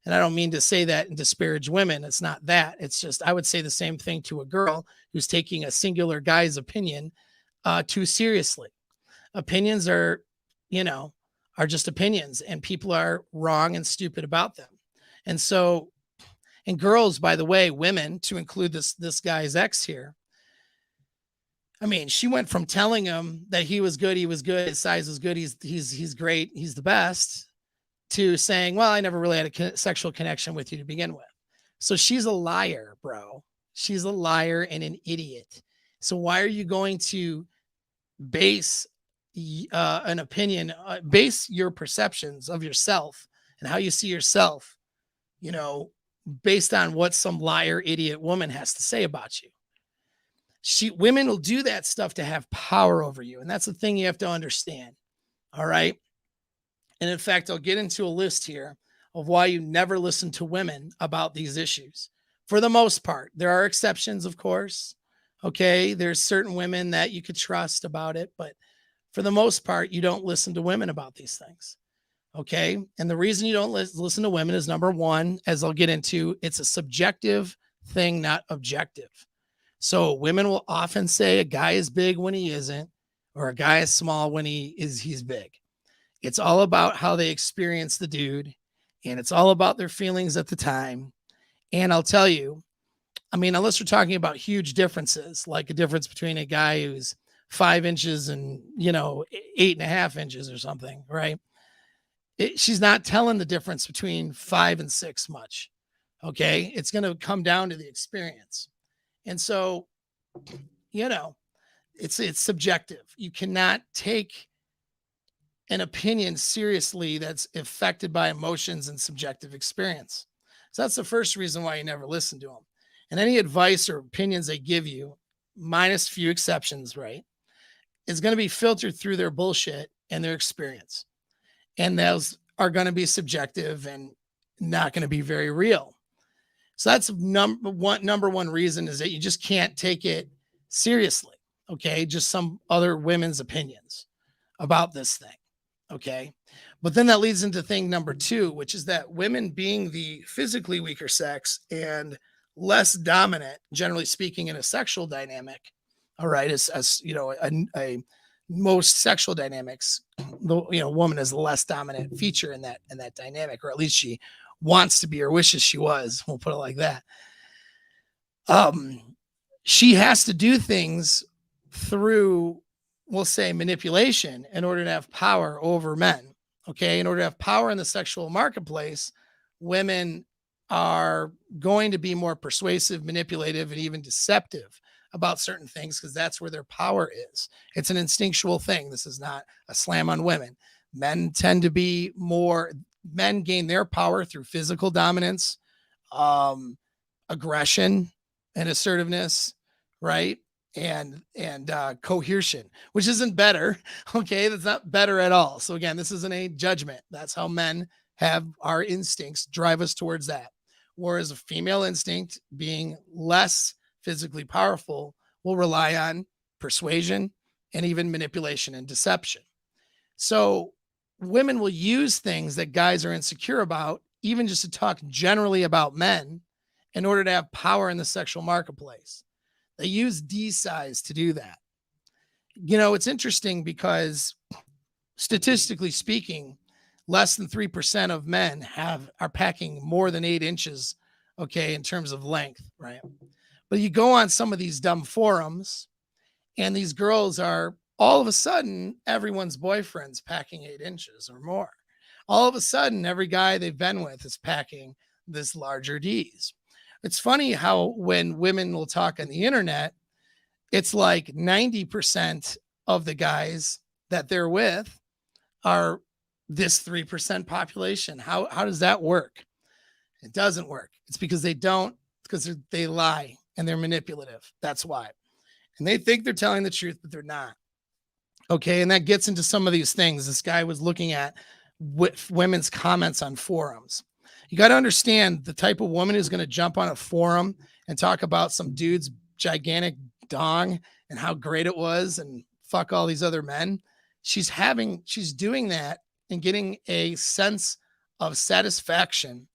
And I don't mean to say that and disparage women. It's not that. It's just, I would say the same thing to a girl who's taking a singular guy's opinion too seriously. Opinions are, you know, are just opinions, and people are wrong and stupid about them. And so, and girls, by the way, women, to include this guy's ex here, I mean, she went from telling him that he was good, his size was good, he's great, he's the best, to saying, "Well, I never really had a sexual connection with you to begin with." So she's a liar, bro. She's a liar and an idiot. So why are you going to base an opinion, base your perceptions of yourself and how you see yourself, you know, based on what some liar, idiot woman has to say about you? Women will do that stuff to have power over you. And that's the thing you have to understand. All right. And in fact, I'll get into a list here of why you never listen to women about these issues. For the most part, there are exceptions, of course. Okay. There's certain women that you could trust about it, but for the most part, you don't listen to women about these things. Okay. And the reason you don't listen to women is, number one, as I'll get into, it's a subjective thing, not objective. So women will often say a guy is big when he isn't, or a guy is small when he's big. It's all about how they experience the dude, and it's all about their feelings at the time. And I'll tell you, I mean, unless we're talking about huge differences, like a difference between a guy who's 5 inches and, 8.5 inches or something, right? She's not telling the difference between 5 and 6 much. Okay. It's going to come down to the experience. And so, it's subjective. You cannot take an opinion seriously that's affected by emotions and subjective experience. So that's the first reason why you never listen to them. And any advice or opinions they give you, minus few exceptions, right, is going to be filtered through their bullshit and their experience. And those are going to be subjective and not going to be very real. So that's number one reason, is that you just can't take it seriously. Okay. Just some other women's opinions about this thing. Okay. But then that leads into thing number 2, which is that women, being the physically weaker sex and less dominant, generally speaking, in a sexual dynamic. All right. As most sexual dynamics, woman is the less dominant feature in that dynamic, or at least she wants to be, or wishes she was. We'll put it like that. She has to do things through, we'll say, manipulation in order to have power over men. Okay. In order to have power in the sexual marketplace, women are going to be more persuasive, manipulative, and even deceptive about certain things, because that's where their power is. It's an instinctual thing. This is not a slam on women. Men tend to be more, men gain their power through physical dominance, aggression and assertiveness, right? And coercion, which isn't better. Okay. That's not better at all. So again, this isn't a judgment. That's how men have our instincts drive us towards that. Whereas a female instinct, being less physically powerful, will rely on persuasion and even manipulation and deception. So women will use things that guys are insecure about, even just to talk generally about men, in order to have power in the sexual marketplace. They use D size to do that. It's interesting because statistically speaking, less than 3% of men are packing more than 8 inches, okay, in terms of length, right? But you go on some of these dumb forums, and these girls are, all of a sudden, everyone's boyfriend's packing 8 inches or more. All of a sudden, every guy they've been with is packing this larger D's. It's funny how when women will talk on the internet, it's like 90% of the guys that they're with are this 3% population. How does that work? It doesn't work. It's because they lie and they're manipulative. That's why. And they think they're telling the truth, but they're not. Okay. And that gets into some of these things. This guy was looking at women's comments on forums. You got to understand the type of woman who's going to jump on a forum and talk about some dude's gigantic dong and how great it was and fuck all these other men. She's doing that and getting a sense of satisfaction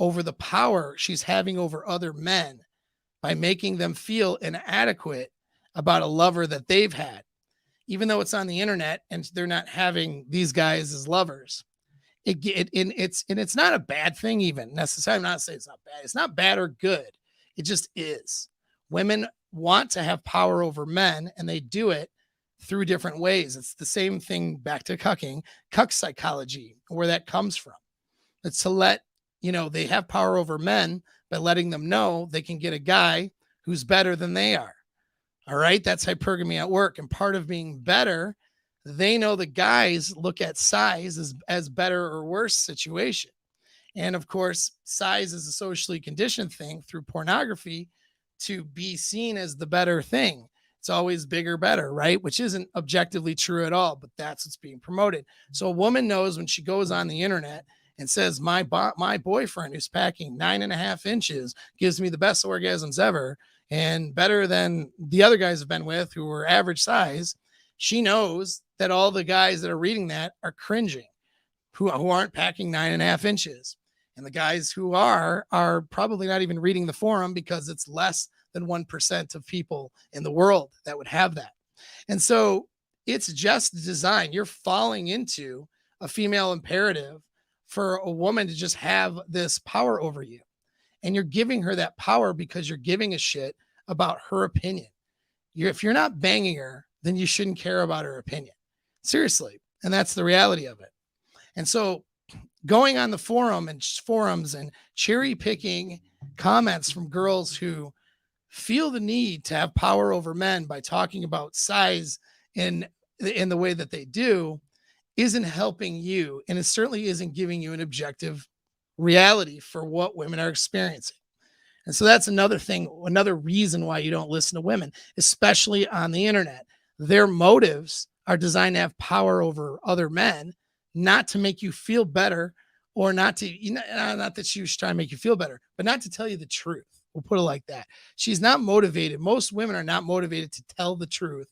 over the power she's having over other men by making them feel inadequate about a lover that they've had, even though it's on the internet and they're not having these guys as lovers. It's not a bad thing even necessarily. I'm not saying it's not bad. It's not bad or good. It just is. Women want to have power over men, and they do it through different ways. It's the same thing back to cucking, cuck psychology, where that comes from. It's to let, they have power over men by letting them know they can get a guy who's better than they are. All right. That's hypergamy at work. And part of being better, they know the guys look at size as better or worse situation. And of course, size is a socially conditioned thing through pornography to be seen as the better thing. It's always bigger, better, right? Which isn't objectively true at all, but that's what's being promoted. So a woman knows when she goes on the internet and says, my boyfriend who's packing 9.5 inches gives me the best orgasms ever and better than the other guys I've been with who were average size. She knows that all the guys that are reading that are cringing, who aren't packing 9.5 inches. And the guys who are probably not even reading the forum because it's less than 1% of people in the world that would have that. And so it's just design. You're falling into a female imperative for a woman to just have this power over you. And you're giving her that power because you're giving a shit about her opinion. If you're not banging her, then you shouldn't care about her opinion. Seriously. And that's the reality of it. And so going on the forums and cherry picking comments from girls who feel the need to have power over men by talking about size in the way that they do isn't helping you. And it certainly isn't giving you an objective reality for what women are experiencing. And so that's another thing, another reason why you don't listen to women, especially on the internet. Their motives are designed to have power over other men, not to make you feel better or not that she was trying to make you feel better, but not to tell you the truth. We'll put it like that. She's not motivated. Most women are not motivated to tell the truth.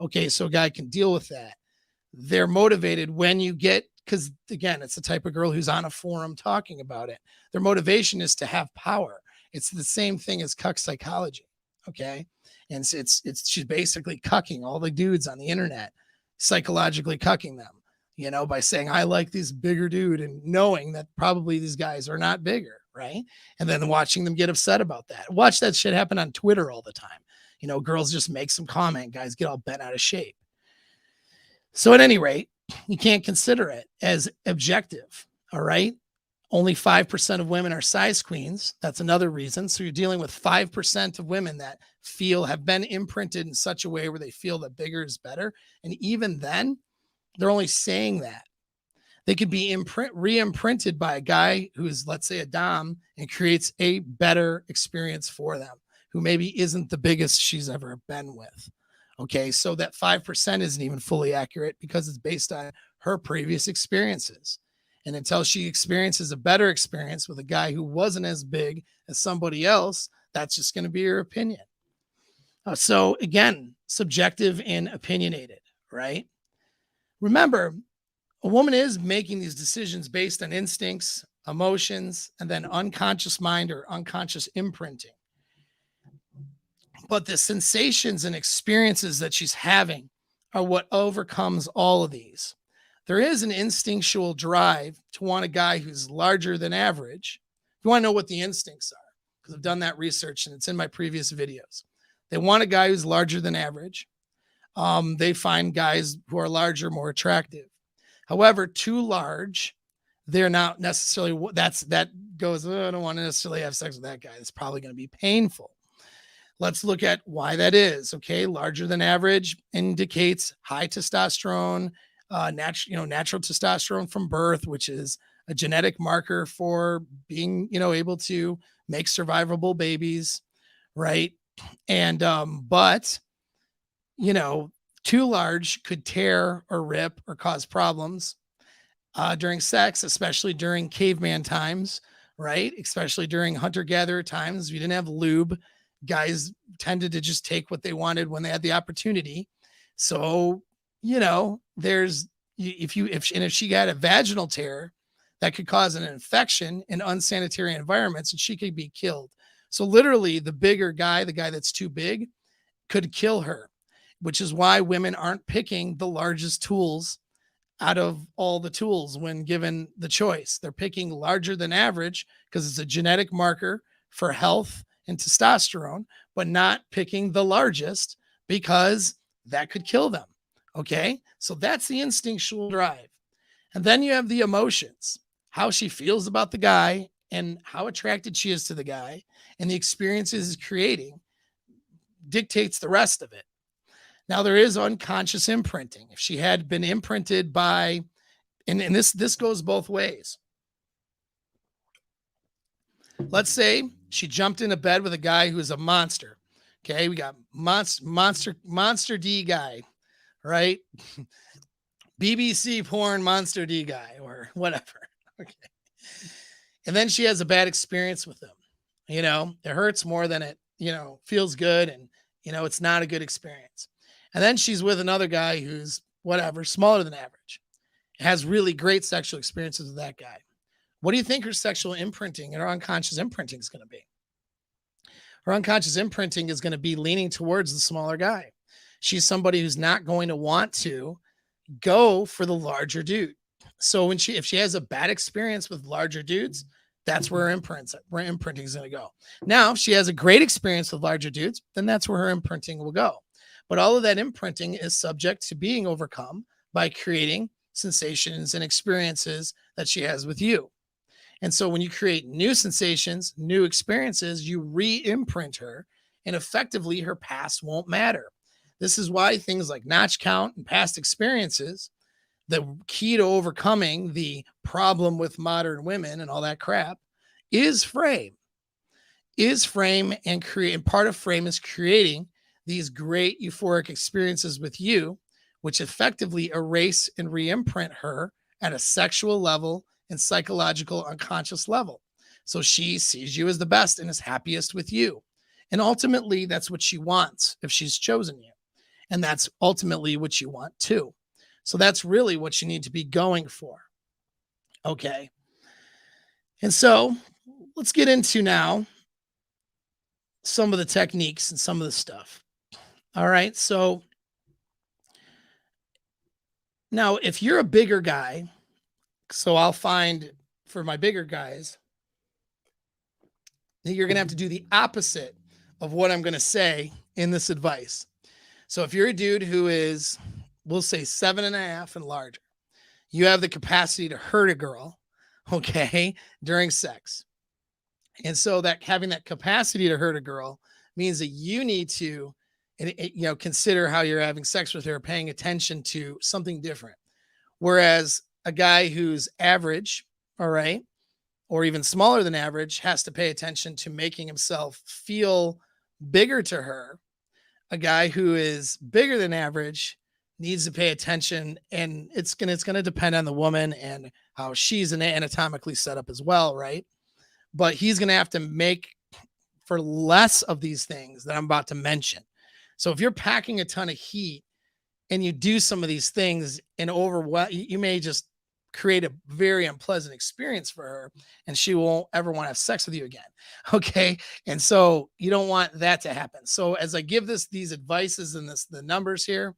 Okay, so a guy can deal with that. They're motivated when you get, because again, it's the type of girl who's on a forum talking about it. Their motivation is to have power. It's the same thing as cuck psychology. Okay. And she's basically cucking all the dudes on the internet, psychologically cucking them, by saying, I like this bigger dude, and knowing that probably these guys are not bigger. Right. And then watching them get upset about that. Watch that shit happen on Twitter all the time. Girls just make some comment, guys get all bent out of shape. So at any rate, you can't consider it as objective. All right. Only 5% of women are size queens. That's another reason. So you're dealing with 5% of women that have been imprinted in such a way where they feel that bigger is better. And even then, they're only saying that. They could be re-imprinted by a guy who's, let's say, a dom and creates a better experience for them, who maybe isn't the biggest she's ever been with. Okay, so that 5% isn't even fully accurate because it's based on her previous experiences. And until she experiences a better experience with a guy who wasn't as big as somebody else, that's just going to be her opinion. So again, subjective and opinionated, right? Remember, a woman is making these decisions based on instincts, emotions, and then unconscious mind or unconscious imprinting. But the sensations and experiences that she's having are what overcomes all of these. There is an instinctual drive to want a guy who's larger than average. If you want to know what the instincts are, because I've done that research and it's in my previous videos. They want a guy who's larger than average. They find guys who are larger more attractive. However, too large, they're not necessarily, that goes, I don't want to necessarily have sex with that guy. It's probably going to be painful. Let's look at why that is. Okay. Larger than average indicates high testosterone, natural testosterone from birth, which is a genetic marker for being, able to make survivable babies. Right. And, but, too large could tear or rip or cause problems during sex, especially during caveman times, right? Especially during hunter-gatherer times. We didn't have lube. guys tended to just take what they wanted when they had the opportunity. So, you know, there's if she got a vaginal tear, that could cause an infection in unsanitary environments and she could be killed. So literally the bigger guy, the guy that's too big, could kill her, which is why women aren't picking the largest tools out of all the tools when given the choice. They're picking larger than average because it's a genetic marker for health and testosterone, but not picking the largest because that could kill them. Okay. So that's the instinctual drive. And then you have the emotions, how she feels about the guy and how attracted she is to the guy, and the experiences is creating dictates the rest of it. Now there is unconscious imprinting. If she had been imprinted by, and this goes both ways. Let's say she jumped into bed with a guy who's a monster. Okay, we got monster D guy, right? BBC porn monster D guy or whatever. Okay. And then she has a bad experience with him. You know, it hurts more than it, you know, feels good. And, you know, it's not a good experience. And then she's with another guy who's whatever, smaller than average, has really great sexual experiences with that guy. What do you think her sexual imprinting and her unconscious imprinting is going to be? Her unconscious imprinting is going to be leaning towards the smaller guy. She's somebody who's not going to want to go for the larger dude. So if she has a bad experience with larger dudes, that's where her imprinting is going to go. Now, if she has a great experience with larger dudes, then that's where her imprinting will go. But all of that imprinting is subject to being overcome by creating sensations and experiences that she has with you. And so when you create new sensations, new experiences, you re-imprint her, and effectively her past won't matter. This is why things like notch count and past experiences, the key to overcoming the problem with modern women and all that crap, is frame. And part of frame is creating these great euphoric experiences with you, which effectively erase and re-imprint her at a sexual level and psychological unconscious level. So she sees you as the best and is happiest with you. And ultimately, that's what she wants if she's chosen you. And that's ultimately what you want too. So that's really what you need to be going for. Okay. And so let's get into now some of the techniques and some of the stuff. All right. So now if you're a bigger guy, so I'll find for my bigger guys, that you're going to have to do the opposite of what I'm going to say in this advice. So if you're a dude who is, we'll say 7.5 and larger, you have the capacity to hurt a girl, okay, during sex. And so that having that capacity to hurt a girl means that you need to, consider how you're having sex with her, paying attention to something different. Whereas a guy who's average, all right, or even smaller than average, has to pay attention to making himself feel bigger to her. A guy who is bigger than average needs to pay attention, and it's gonna depend on the woman and how she's anatomically set up as well, right? But he's gonna have to make for less of these things that I'm about to mention. So if you're packing a ton of heat and you do some of these things and you may just create a very unpleasant experience for her, and she won't ever want to have sex with you again. Okay. And so you don't want that to happen. So as I give these advices and the numbers here,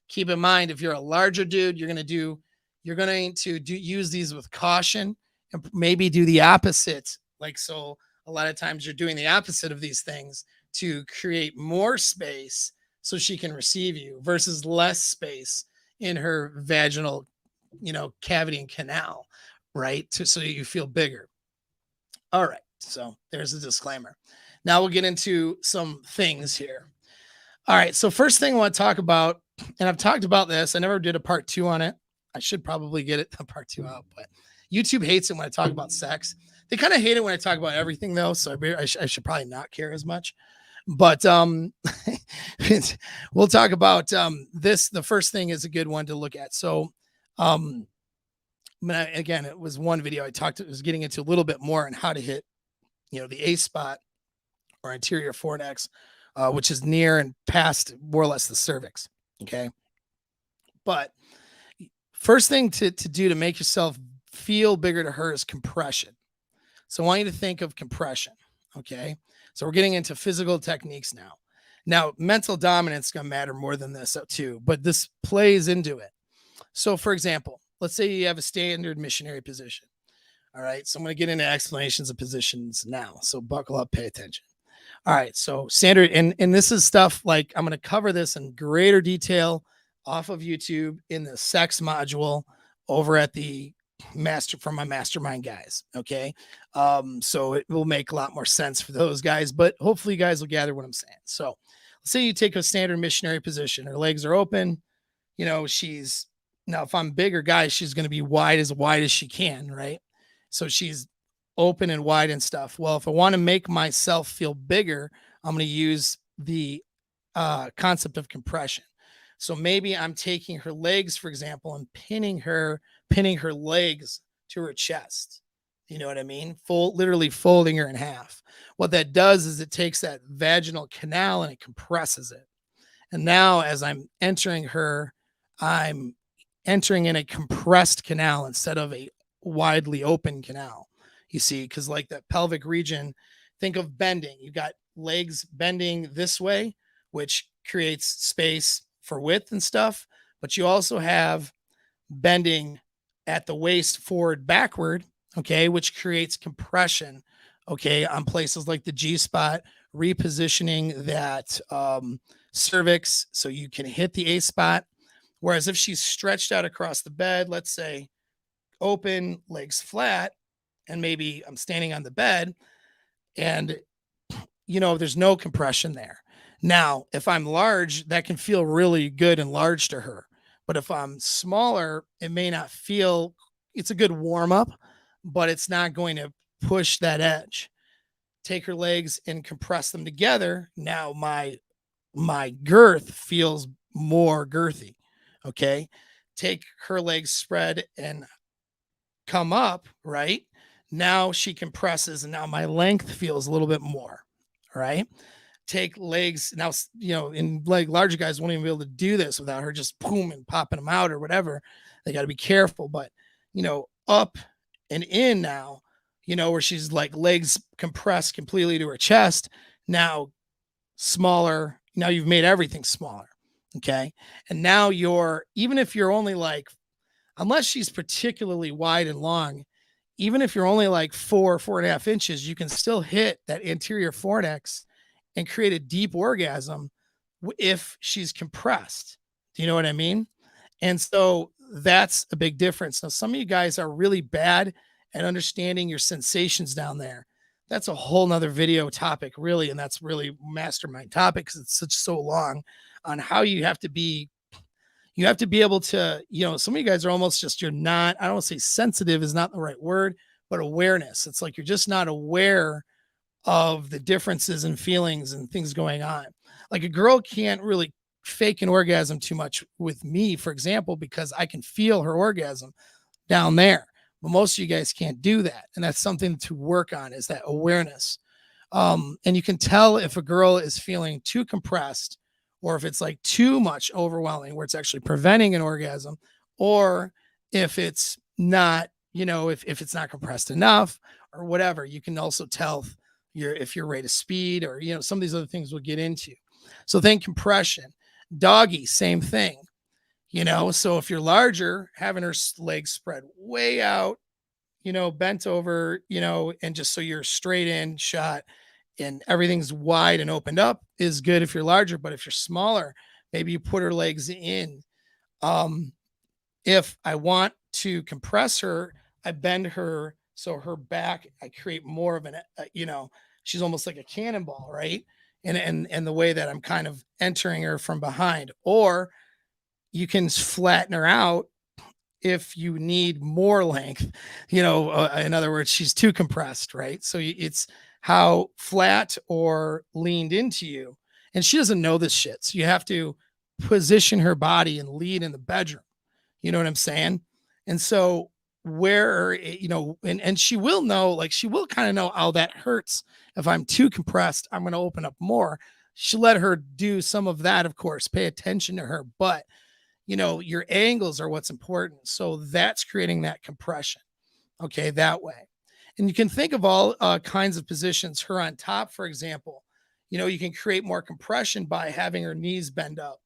keep in mind, if you're a larger dude, you're going to use these with caution and maybe do the opposite. Like, so a lot of times you're doing the opposite of these things to create more space so she can receive you versus less space in her vaginal, cavity and canal, right? So you feel bigger. All right. So there's a disclaimer. Now we'll get into some things here. All right. So first thing I want to talk about, and I've talked about this, I never did a part 2 on it. I should probably get it a part 2 out, but YouTube hates it when I talk about sex. They kind of hate it when I talk about everything though. So I should probably not care as much. But we'll talk about this. The first thing is a good one to look at. So again, it was one video I was getting into a little bit more on how to hit, the A spot or anterior fornix, which is near and past more or less the cervix. Okay. But first thing to do to make yourself feel bigger to her is compression. So I want you to think of compression. Okay. So we're getting into physical techniques now. Now, mental dominance is going to matter more than this too, but this plays into it. So, for example, let's say you have a standard missionary position. All right. So I'm going to get into explanations of positions now. So buckle up, pay attention. All right. So standard, and this is stuff like I'm going to cover this in greater detail off of YouTube in the sex module over at the master from my mastermind guys. Okay. So it will make a lot more sense for those guys, but hopefully you guys will gather what I'm saying. So let's say you take a standard missionary position, her legs are open, you know, she's now, if I'm bigger guy, she's going to be wide as she can. Right. So she's open and wide and stuff. Well, if I want to make myself feel bigger, I'm going to use the concept of compression. So maybe I'm taking her legs, for example, and pinning her legs to her chest. You know what I mean? Literally folding her in half. What that does is it takes that vaginal canal and it compresses it. And now as I'm entering her, I'm entering in a compressed canal instead of a widely open canal. You see, because like that pelvic region, think of bending. You got legs bending this way, which creates space for width and stuff. But you also have bending at the waist forward, backward, okay, which creates compression, okay, on places like the G spot, repositioning that cervix so you can hit the A spot. Whereas if she's stretched out across the bed, let's say open, legs flat, and maybe I'm standing on the bed and, you know, there's no compression there. Now, if I'm large, that can feel really good and large to her. But if I'm smaller, it may not feel, it's a good warm up, but it's not going to push that edge. Take her legs and compress them together. Now my girth feels more girthy. Okay. Take her legs spread and come up, right? Now she compresses and now my length feels a little bit more. All right. Take legs now, you know, in like larger guys won't even be able to do this without her just boom and popping them out or whatever. They got to be careful, but you know, up and in now, you know, where she's like legs compressed completely to her chest. Now smaller. Now you've made everything smaller. Okay. And now you're, even if you're only like, unless she's particularly wide and long, even if you're only like 4.5 inches, you can still hit that anterior fornix and create a deep orgasm if she's compressed. Do you know what I mean? And so that's a big difference. Now, some of you guys are really bad at understanding your sensations down there. That's a whole nother video topic, really. And that's really mastermind topic because it's so long on how you have to be able to, you know, some of you guys are almost just, you're not, I don't want to say sensitive is not the right word, but awareness. It's like you're just not aware of the differences in feelings and things going on. Like a girl can't really fake an orgasm too much with me, for example, because I can feel her orgasm down there. But most of you guys can't do that. And that's something to work on, is that awareness. And you can tell if a girl is feeling too compressed or if it's like too much overwhelming where it's actually preventing an orgasm, or if it's not, you know, if it's not compressed enough or whatever. You can also tell if your rate of speed or, you know, some of these other things we'll get into. So think compression. Doggy, same thing, you know. So if you're larger, having her legs spread way out, you know, bent over, you know, and just so you're straight in shot and everything's wide and opened up is good if you're larger. But if you're smaller, maybe you put her legs in. If I want to compress her, I bend her so her back, I create more of an, you know, she's almost like a cannonball, right? And the way that I'm kind of entering her from behind. Or you can flatten her out if you need more length, you know, in other words, she's too compressed, right? So it's how flat or leaned into you. And she doesn't know this shit. So you have to position her body and lead in the bedroom. You know what I'm saying? And so where, and she will know, like, she will kind of know, oh, that hurts. If I'm too compressed, I'm going to open up more. She'll let her do some of that, of course, pay attention to her, but your angles are what's important. So that's creating that compression. Okay, that way. And you can think of all kinds of positions. Her on top, for example, you can create more compression by having her knees bend up,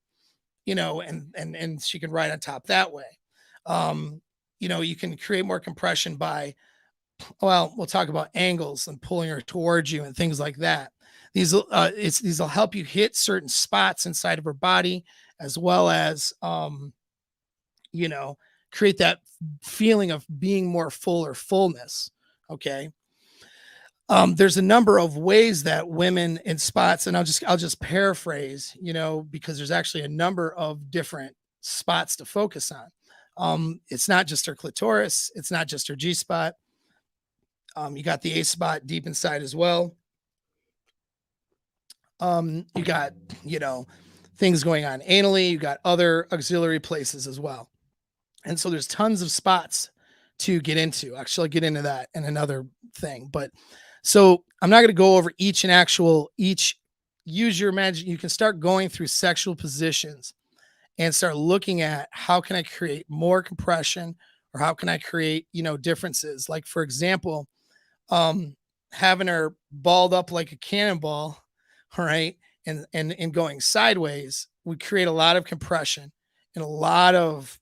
and she can ride on top that way. Um, you can create more compression by, well, we'll talk about angles and pulling her towards you and things like that. These will help you hit certain spots inside of her body, as well as you know, create that feeling of being more full or fullness. Okay. There's a number of ways that women in spots, and I'll just paraphrase, because there's actually a number of different spots to focus on. It's not just her clitoris, it's not just her G spot. You got the A spot deep inside as well. You got, you know, things going on anally, you got other auxiliary places as well. And so there's tons of spots to get into. Actually, I'll get into that in another thing. But so I'm not going to go over each. Use your imagine. You can start going through sexual positions and start looking at how can I create more compression, or how can I create, differences. Like, for example, um, having her balled up like a cannonball, all right, and going sideways would create a lot of compression and a lot of,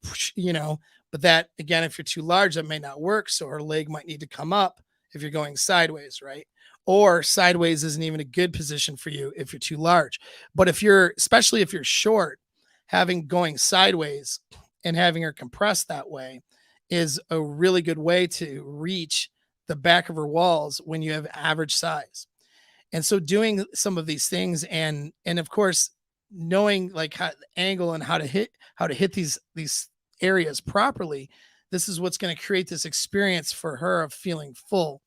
but that again, if you're too large, that may not work. So her leg might need to come up if you're going sideways, right? Or sideways isn't even a good position for you if you're too large. But especially if you're short, having going sideways and having her compressed that way is a really good way to reach the back of her walls when you have average size. And so doing some of these things, and of course knowing like how the angle and how to hit these areas properly, this is what's going to create this experience for her of feeling full.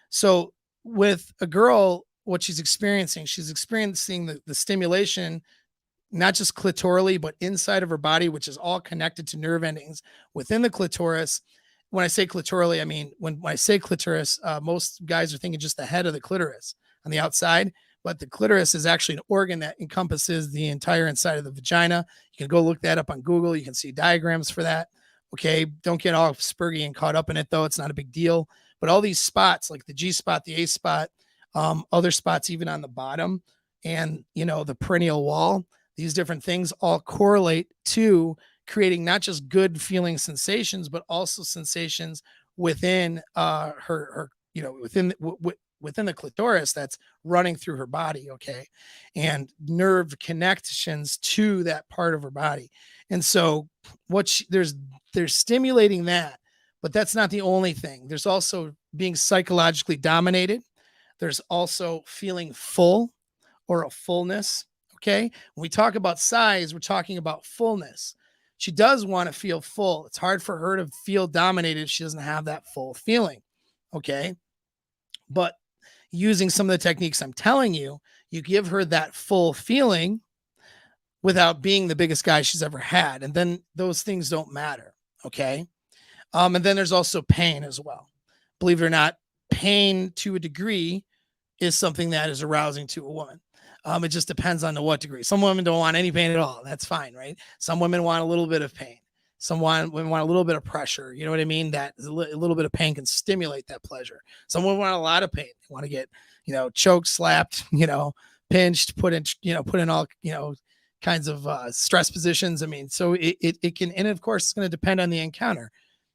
So with a girl, what she's experiencing the stimulation, not just clitorally, but inside of her body, which is all connected to nerve endings within the clitoris. When I say clitorally, I mean, when I say clitoris, most guys are thinking just the head of the clitoris on the outside, but the clitoris is actually an organ that encompasses the entire inside of the vagina. You can go look that up on Google. You can see diagrams for that. Okay. Don't get all spurgy and caught up in it, though. It's not a big deal. But all these spots, like the G spot, the A spot, other spots, even on the bottom, and, the perineal wall, these different things all correlate to creating not just good feeling sensations, but also sensations within her, within the clitoris that's running through her body. Okay. And nerve connections to that part of her body. And so they're stimulating that, but that's not the only thing. There's also being psychologically dominated. There's also feeling full or a fullness. Okay. When we talk about size, we're talking about fullness. She does want to feel full. It's hard for her to feel dominated if she doesn't have that full feeling. Okay. But using some of the techniques I'm telling you, you give her that full feeling without being the biggest guy she's ever had. And then those things don't matter. Okay. And then there's also pain as well. Believe it or not, pain to a degree is something that is arousing to a woman. It just depends on to what degree. Some women don't want any pain at all. That's fine, right? Some women want a little bit of pain. Some women want a little bit of pressure. You know what I mean? That a little bit of pain can stimulate that pleasure. Some women want a lot of pain. They want to get, choked, slapped, pinched, put in all, kinds of stress positions. I mean, so it can, and of course, it's going to depend on the encounter.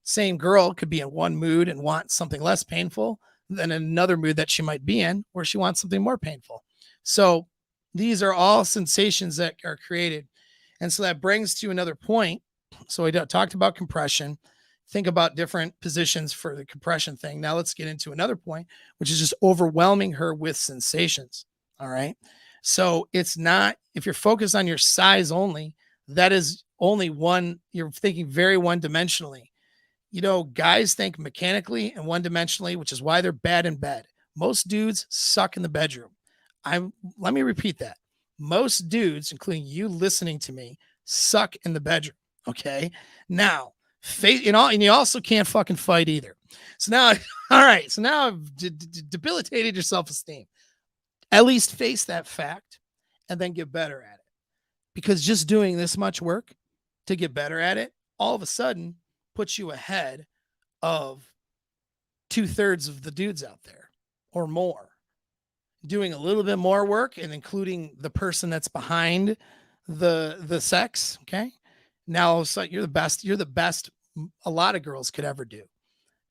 Same girl could be in one mood and want something less painful than another mood that she might be in where she wants something more painful. So these are all sensations that are created. And so that brings to another point. So I talked about compression. Think about different positions for the compression thing. Now let's get into another point, which is just overwhelming her with sensations. All right. So it's not, if you're focused on your size only, that is only one, you're thinking very one dimensionally. Guys think mechanically and one dimensionally, which is why they're bad in bed. Most dudes suck in the bedroom. Let me repeat that. Most dudes, including you listening to me, suck in the bedroom. Okay. Now, And you also can't fucking fight either. So now, all right. So now I've debilitated your self-esteem. At least face that fact and then get better at it. Because just doing this much work to get better at it, all of a sudden puts you ahead of 2/3 of the dudes out there or more. Doing a little bit more work and including the person that's behind the sex. Okay. Now so you're the best a lot of girls could ever do.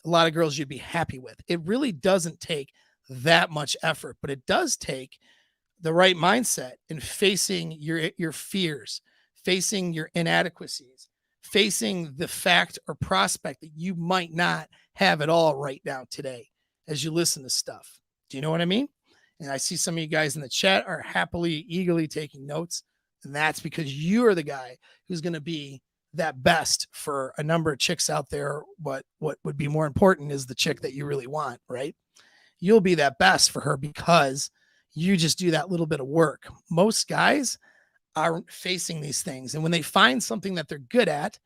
A lot of girls you'd be happy with. It really doesn't take that much effort, but it does take the right mindset in facing your fears, facing your inadequacies, facing the fact or prospect that you might not have it all right now today as you listen to stuff. Do you know what I mean? And I see some of you guys in the chat are happily, eagerly taking notes. And that's because you are the guy who's going to be that best for a number of chicks out there. What would be more important is the chick that you really want, right? You'll be that best for her because you just do that little bit of work. Most guys aren't facing these things. And when they find something that they're good at,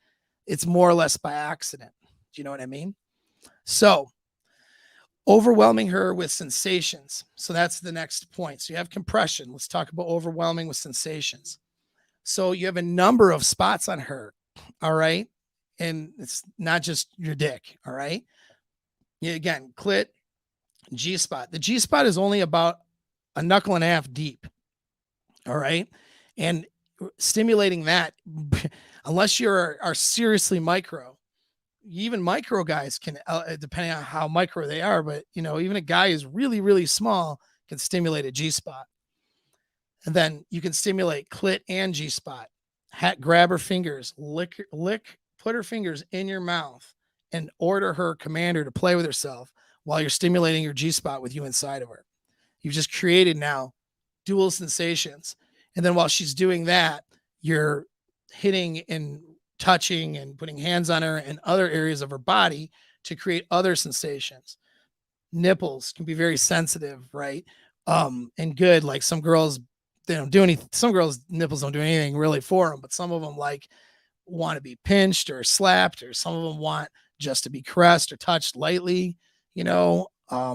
it's more or less by accident. Do you know what I mean? So overwhelming her with sensations. So that's the next point. So you have compression. Let's talk about overwhelming with sensations. So you have a number of spots on her. All right. And it's not just your dick. All right. Yeah, again, clit, G spot. The G spot is only about a knuckle and a half deep. All right. And stimulating that, unless are seriously micro, even micro guys can, depending on how micro they are, but even a guy who's really, really small can stimulate a G spot. And then you can stimulate clit and G spot. Grab her fingers, lick, put her fingers in your mouth and command her to play with herself while you're stimulating your G spot with you inside of her. You've just created now dual sensations. And then while she's doing that, you're hitting and touching and putting hands on her and other areas of her body to create other sensations. Nipples can be very sensitive, right? And good. Like some girls, they don't do anything. Some girls' nipples don't do anything really for them, but some of them want to be pinched or slapped, or some of them want just to be caressed or touched lightly,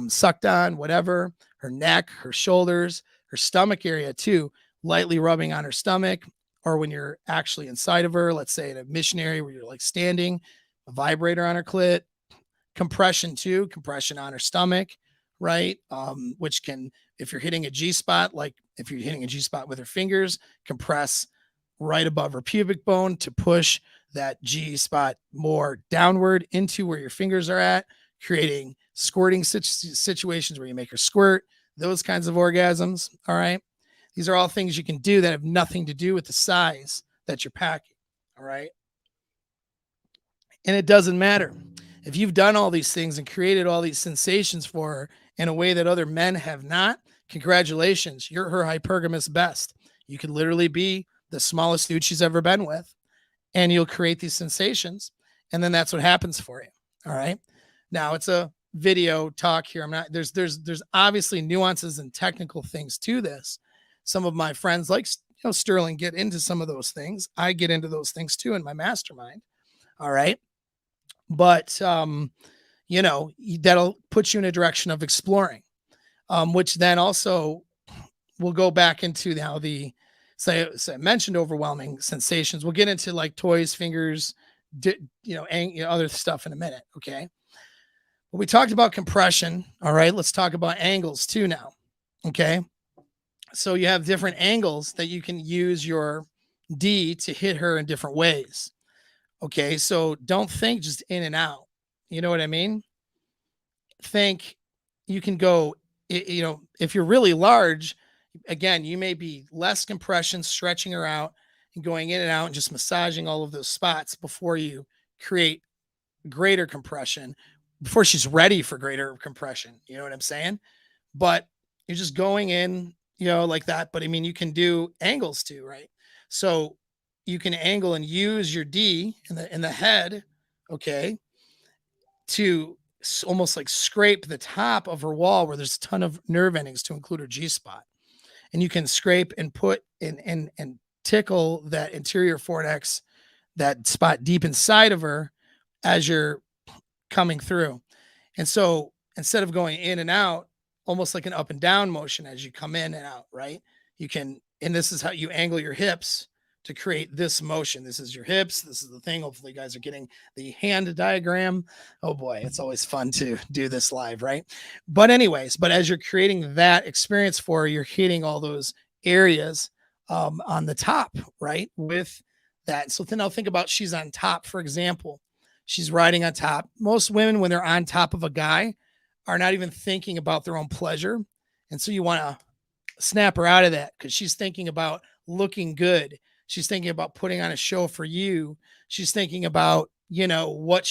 sucked on, whatever. Her neck, her shoulders, her stomach area too, lightly rubbing on her stomach. Or when you're actually inside of her, let's say in a missionary where you're like standing, a vibrator on her clit. Compression too, compression on her stomach, right? Which can, if you're hitting a G spot, like if you're hitting a G spot with her fingers, compress right above her pubic bone to push that G spot more downward into where your fingers are at, creating squirting situations where you make her squirt, those kinds of orgasms. All right. These are all things you can do that have nothing to do with the size that you're packing. All right. And it doesn't matter. If you've done all these things and created all these sensations for her in a way that other men have not, congratulations. You're her hypergamous best. You could literally be the smallest dude she's ever been with, and you'll create these sensations. And then that's what happens for you. All right. Now it's a video talk here. There's obviously nuances and technical things to this. Some of my friends like Sterling get into some of those things. I get into those things too in my mastermind. All right. But, that'll put you in a direction of exploring, which then also will go back into now so I mentioned overwhelming sensations. We'll get into like toys, fingers, other stuff in a minute. Okay. But we talked about compression. All right. Let's talk about angles too now. Okay. So you have different angles that you can use your D to hit her in different ways. Okay. So don't think just in and out. You know what I mean? Think you can go, if you're really large, again, you may be less compression, stretching her out and going in and out and just massaging all of those spots before you create greater compression, before she's ready for greater compression. You know what I'm saying? But you're just going in, like that. But I mean, you can do angles too, right? So you can angle and use your D in the head, okay, to almost like scrape the top of her wall where there's a ton of nerve endings to include her G spot. And you can scrape and put and tickle that interior fornix, that spot deep inside of her, as you're coming through. And so instead of going in and out, almost like an up and down motion as you come in and out, right? You can, and this is how you angle your hips to create this motion. This is your hips. This is the thing. Hopefully, you guys are getting the hand diagram. Oh boy, it's always fun to do this live, right? But, anyways, but as you're creating that experience for her, you're hitting all those areas on the top, right? With that. So then I'll think about she's on top, for example. She's riding on top. Most women, when they're on top of a guy, are not even thinking about their own pleasure. And so you want to snap her out of that because she's thinking about looking good. She's thinking about putting on a show for you. She's thinking about, what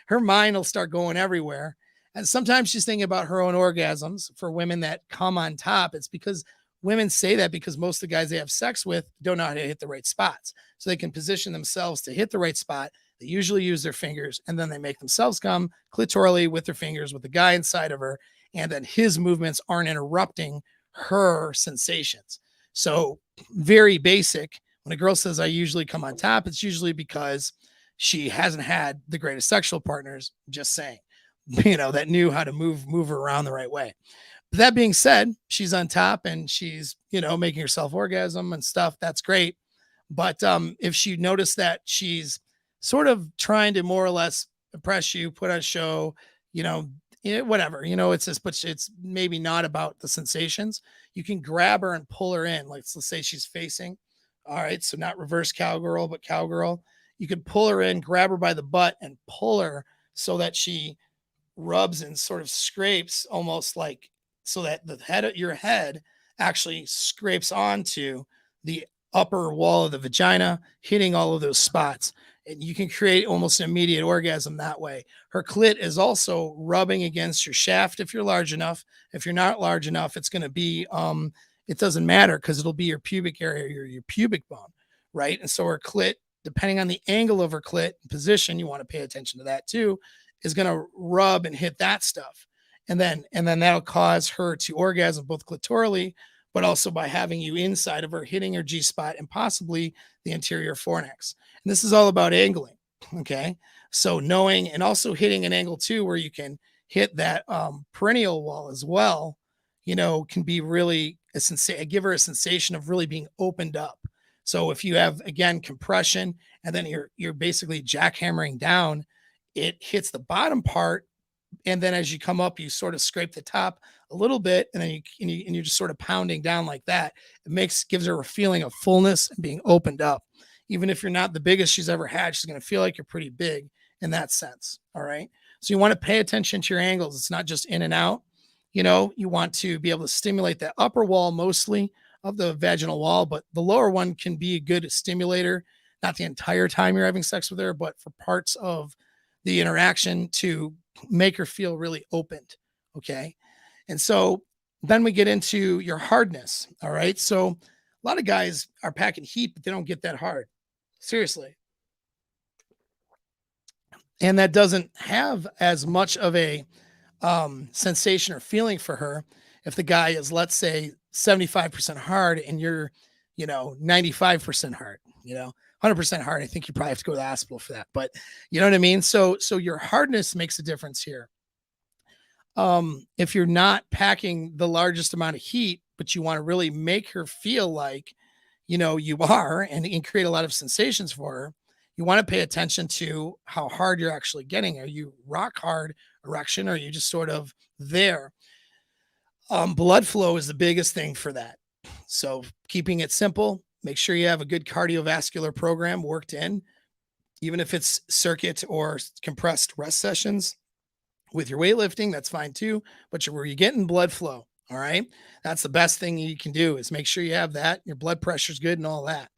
her mind will start going everywhere. And sometimes she's thinking about her own orgasms. For women that come on top, it's because women say that because most of the guys they have sex with don't know how to hit the right spots. So they can position themselves to hit the right spot. They usually use their fingers, and then they make themselves come clitorally with their fingers with the guy inside of her, and then his movements aren't interrupting her sensations. So very basic. When a girl says I usually come on top, it's usually because she hasn't had the greatest sexual partners, just saying, that knew how to move her around the right way. But that being said, she's on top and she's, making herself orgasm and stuff. That's great. But if she noticed that she's sort of trying to more or less impress you, put on a show, whatever, it's just, but it's maybe not about the sensations. You can grab her and pull her in. Like, let's say she's facing. All right. So not reverse cowgirl, but cowgirl. You can pull her in, grab her by the butt and pull her so that she rubs and sort of scrapes almost like so that the head of your head actually scrapes onto the upper wall of the vagina, hitting all of those spots. And you can create almost an immediate orgasm that way. Her clit is also rubbing against your shaft if you're large enough. If you're not large enough, it's going to be, it doesn't matter because it'll be your pubic area, your pubic bone, right? And so her clit, depending on the angle of her clit position, you want to pay attention to that too, is going to rub and hit that stuff. And then that'll cause her to orgasm both clitorally, but also by having you inside of her, hitting her G spot and possibly the anterior fornix. And this is all about angling. Okay. So knowing and also hitting an angle too, where you can hit that perineal wall as well, can be really give her a sensation of really being opened up. So if you have, again, compression and then you're basically jackhammering down, it hits the bottom part. And then as you come up, you sort of scrape the top a little bit, and then you're just sort of pounding down like that. It gives her a feeling of fullness and being opened up. Even if you're not the biggest she's ever had, she's going to feel like you're pretty big in that sense. All right. So you want to pay attention to your angles. It's not just in and out. You want to be able to stimulate that upper wall mostly of the vaginal wall, but the lower one can be a good stimulator, not the entire time you're having sex with her, but for parts of the interaction to make her feel really opened. Okay. And so then we get into your hardness. All right. So a lot of guys are packing heat, but they don't get that hard. Seriously. And that doesn't have as much of a sensation or feeling for her if the guy is, let's say, 75% hard and you're, 95% hard, 100% hard. I think you probably have to go to the hospital for that, but you know what I mean? So your hardness makes a difference here. If you're not packing the largest amount of heat, but you want to really make her feel like, you are and create a lot of sensations for her, you want to pay attention to how hard you're actually getting. Are you rock hard erection? Or are you just sort of there? Blood flow is the biggest thing for that. So keeping it simple, make sure you have a good cardiovascular program worked in, even if it's circuit or compressed rest sessions with your weightlifting, that's fine too. But where you're getting blood flow. All right. That's the best thing you can do is make sure you have that. Your blood pressure's good and all that.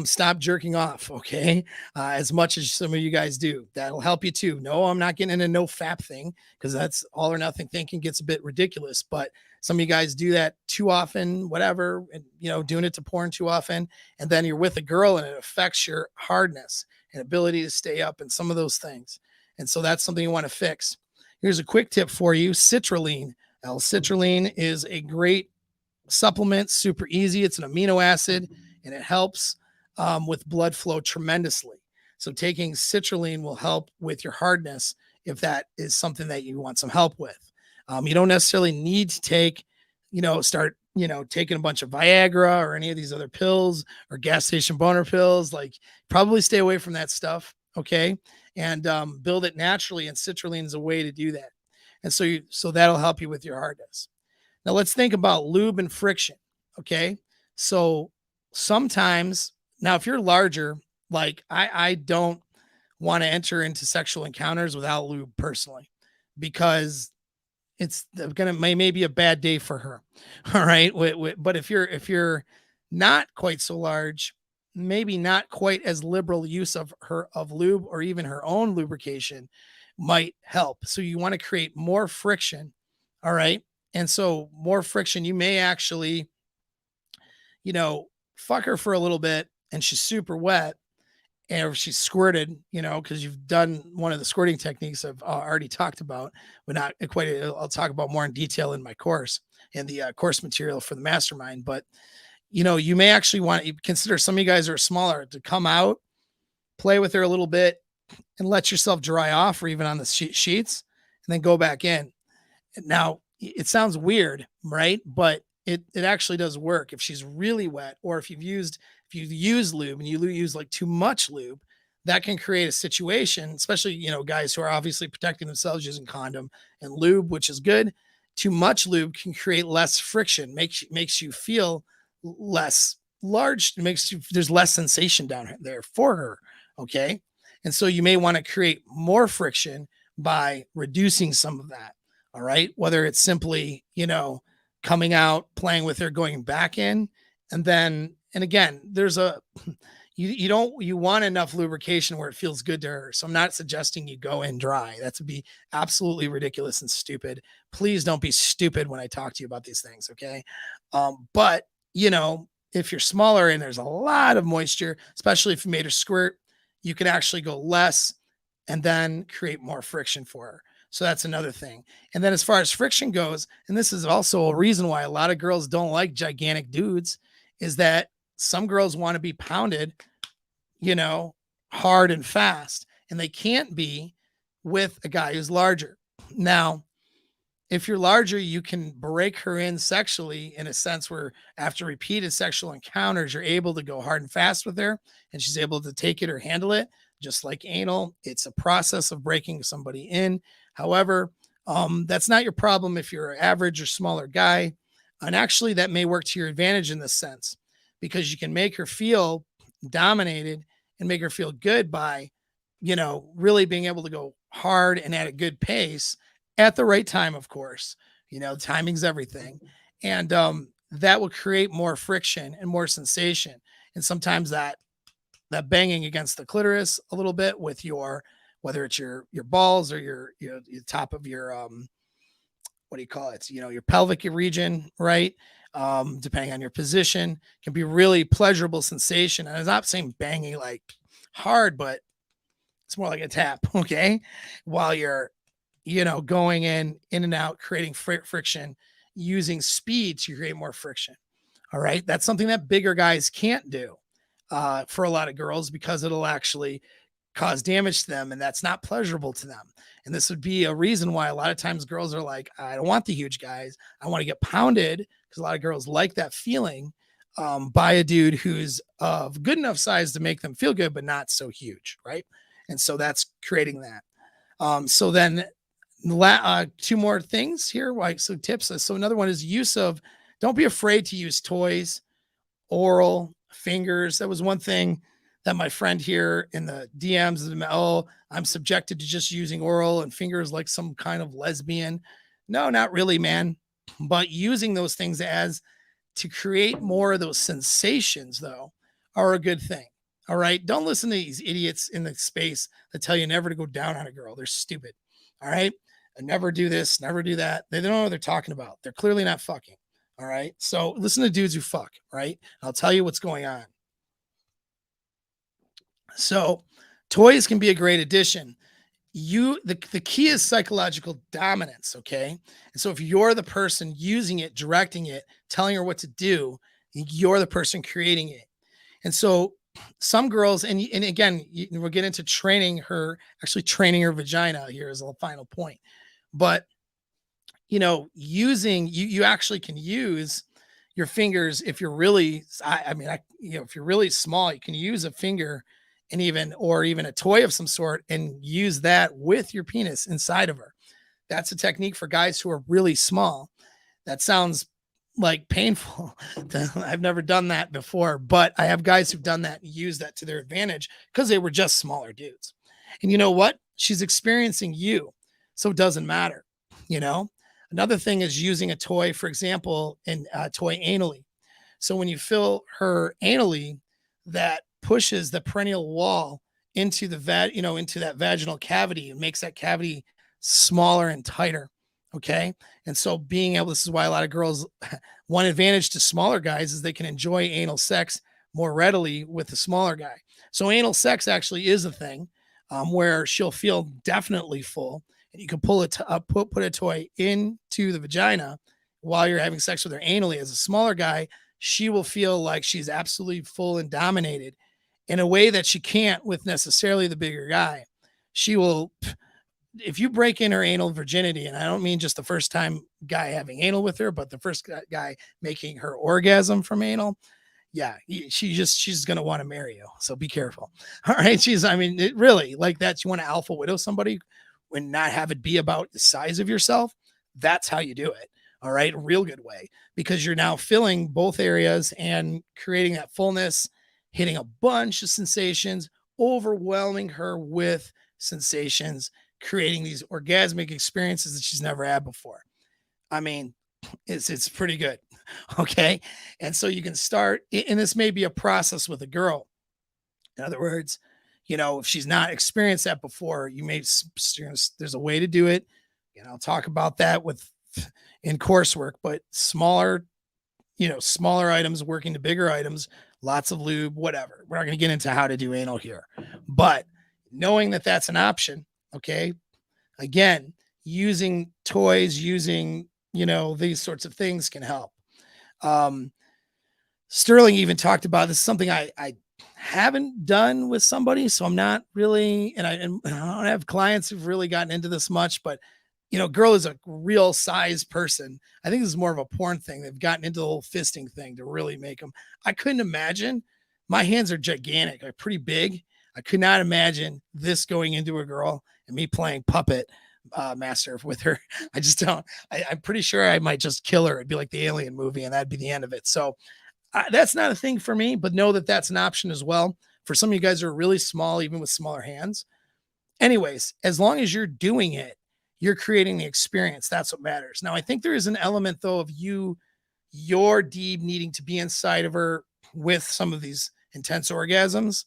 Stop jerking off. Okay. As much as some of you guys do, that'll help you too. No, I'm not getting into no FAP thing because that's all or nothing thinking gets a bit ridiculous, but some of you guys do that too often, whatever, and, doing it to porn too often. And then you're with a girl and it affects your hardness and ability to stay up and some of those things. And so that's something you want to fix. Here's a quick tip for you. Citrulline. L-citrulline is a great supplement, super easy. It's an amino acid and it helps with blood flow tremendously. So taking citrulline will help with your hardness if that is something that you want some help with. You don't necessarily need to take, start, taking a bunch of Viagra or any of these other pills or gas station boner pills. Like, probably stay away from that stuff. Okay. And build it naturally. And citrulline is a way to do that. And so that'll help you with your hardness. Now let's think about lube and friction. Okay. So sometimes, now if you're larger, like I don't want to enter into sexual encounters without lube personally, because it's gonna maybe a bad day for her. All right. But if you're not quite so large, maybe not quite as liberal use of lube or even her own lubrication might help. So you want to create more friction. All right. And so more friction, you may actually, fuck her for a little bit and she's super wet, and if she's squirted, because you've done one of the squirting techniques I've already talked about, but not quite. I'll talk about more in detail in my course, in the course material for the mastermind. But, you may actually want to consider, some of you guys are smaller, to come out, play with her a little bit, and let yourself dry off, or even on the sheets, and then go back in. Now, it sounds weird, right? But it actually does work if she's really wet, or if you use lube and you use like too much lube. That can create a situation, especially, guys who are obviously protecting themselves using condom and lube, which is good. Too much lube can create less friction, makes you feel less large, there's less sensation down there for her. Okay. And so you may want to create more friction by reducing some of that. All right. Whether it's simply, coming out, playing with her, going back in, and again, there's you want enough lubrication where it feels good to her. So I'm not suggesting you go in dry. That would be absolutely ridiculous and stupid. Please don't be stupid when I talk to you about these things. Okay. But if you're smaller and there's a lot of moisture, especially if you made her squirt, you could actually go less and then create more friction for her. So that's another thing. And then as far as friction goes, and this is also a reason why a lot of girls don't like gigantic dudes, is that some girls want to be pounded, hard and fast, and they can't be with a guy who's larger. Now, if you're larger, you can break her in sexually, in a sense where after repeated sexual encounters, you're able to go hard and fast with her, and she's able to take it or handle it. Just like anal, it's a process of breaking somebody in. However, that's not your problem if you're an average or smaller guy. And actually, that may work to your advantage in this sense, because you can make her feel dominated and make her feel good by, really being able to go hard and at a good pace at the right time, of course. Timing's everything. And that will create more friction and more sensation. And sometimes that banging against the clitoris a little bit with whether it's your balls or your top of your what do you call it? Your pelvic region, right? Depending on your position, can be really pleasurable sensation. And I'm not saying banging like hard, but it's more like a tap. Okay. While you're, going in and out, creating friction, using speed to create more friction. All right. That's something that bigger guys can't do for a lot of girls, because it'll actually cause damage to them, and that's not pleasurable to them. And this would be a reason why a lot of times girls are like, I don't want the huge guys. I want to get pounded, because a lot of girls like that feeling by a dude who's of good enough size to make them feel good, but not so huge. Right. And so that's creating that. So then two more things here. So tips. So another one is don't be afraid to use toys, oral, fingers. That was one thing that my friend here in the DMs, I'm subjected to just using oral and fingers like some kind of lesbian. No, not really, man. But using those things to create more of those sensations, though, are a good thing. All right. Don't listen to these idiots in the space that tell you never to go down on a girl. They're stupid. All right. And never do this, never do that. They don't know what they're talking about. They're clearly not fucking. All right. So listen to dudes who fuck. Right. I'll tell you what's going on. So toys can be a great addition. The key is psychological dominance. Okay. And so if you're the person using it, directing it, telling her what to do, you're the person creating it. And so some girls, and again, we'll get into training her, actually training her vagina here as a final point. But using you actually can use your fingers if you're really, I mean, if you're really small, you can use a finger and even a toy of some sort and use that with your penis inside of her. That's a technique for guys who are really small. That sounds like painful. I've never done that before, but I have guys who've done that and use that to their advantage because they were just smaller dudes. And you know what? She's experiencing you, so it doesn't matter. You know, another thing is using a toy, for example, in a toy anally. So when you fill her anally, that pushes the perennial wall into into that vaginal cavity and makes that cavity smaller and tighter. Okay. And so this is why a lot of girls, one advantage to smaller guys is they can enjoy anal sex more readily with the smaller guy. So anal sex actually is a thing where she'll feel definitely full, and you can put a toy into the vagina while you're having sex with her anally. As a smaller guy, she will feel like she's absolutely full and dominated in a way that she can't with necessarily the bigger guy. She will, if you break in her anal virginity, and I don't mean just the first time guy having anal with her, but the first guy making her orgasm from anal, yeah, she's gonna want to marry you. So be careful. All right. I mean, it really like that. You want to alpha widow somebody when not have it be about the size of yourself. That's how you do it. All right. A real good way, because you're now filling both areas and creating that fullness, hitting a bunch of sensations, overwhelming her with sensations, creating these orgasmic experiences that she's never had before. I mean, it's pretty good. Okay. And so you can start, and this may be a process with a girl. In other words, if she's not experienced that before, there's a way to do it. And I'll talk about that in coursework, but smaller items working to bigger items, lots of lube, whatever. We're not going to get into how to do anal here, but knowing that that's an option. Okay. Again, using toys, using, these sorts of things can help. Sterling even talked about this, something I haven't done with somebody, so I'm not really, and I don't have clients who've really gotten into this much, but girl is a real size person. I think this is more of a porn thing. They've gotten into the whole fisting thing to really make them. I couldn't imagine. My hands are gigantic, like pretty big. I could not imagine this going into a girl and me playing puppet master with her. I just don't. I'm pretty sure I might just kill her. It'd be like the Alien movie, and that'd be the end of it. So that's not a thing for me, but know that that's an option as well for some of you guys who are really small, even with smaller hands. Anyways, as long as you're doing it, you're creating the experience. That's what matters. Now, I think there is an element, though, of your deed needing to be inside of her with some of these intense orgasms,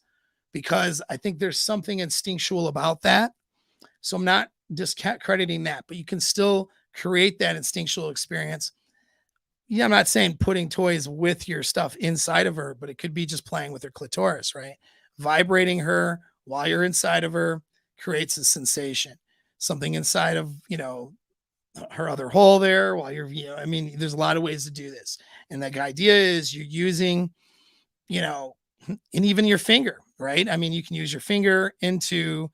because I think there's something instinctual about that. So I'm not discrediting that, but you can still create that instinctual experience. Yeah, I'm not saying putting toys with your stuff inside of her, but it could be just playing with her clitoris, right? Vibrating her while you're inside of her creates a sensation. Something inside of, her other hole there while you're, I mean, there's a lot of ways to do this. And the idea is you're using, and even your finger, right? I mean, you can use your finger into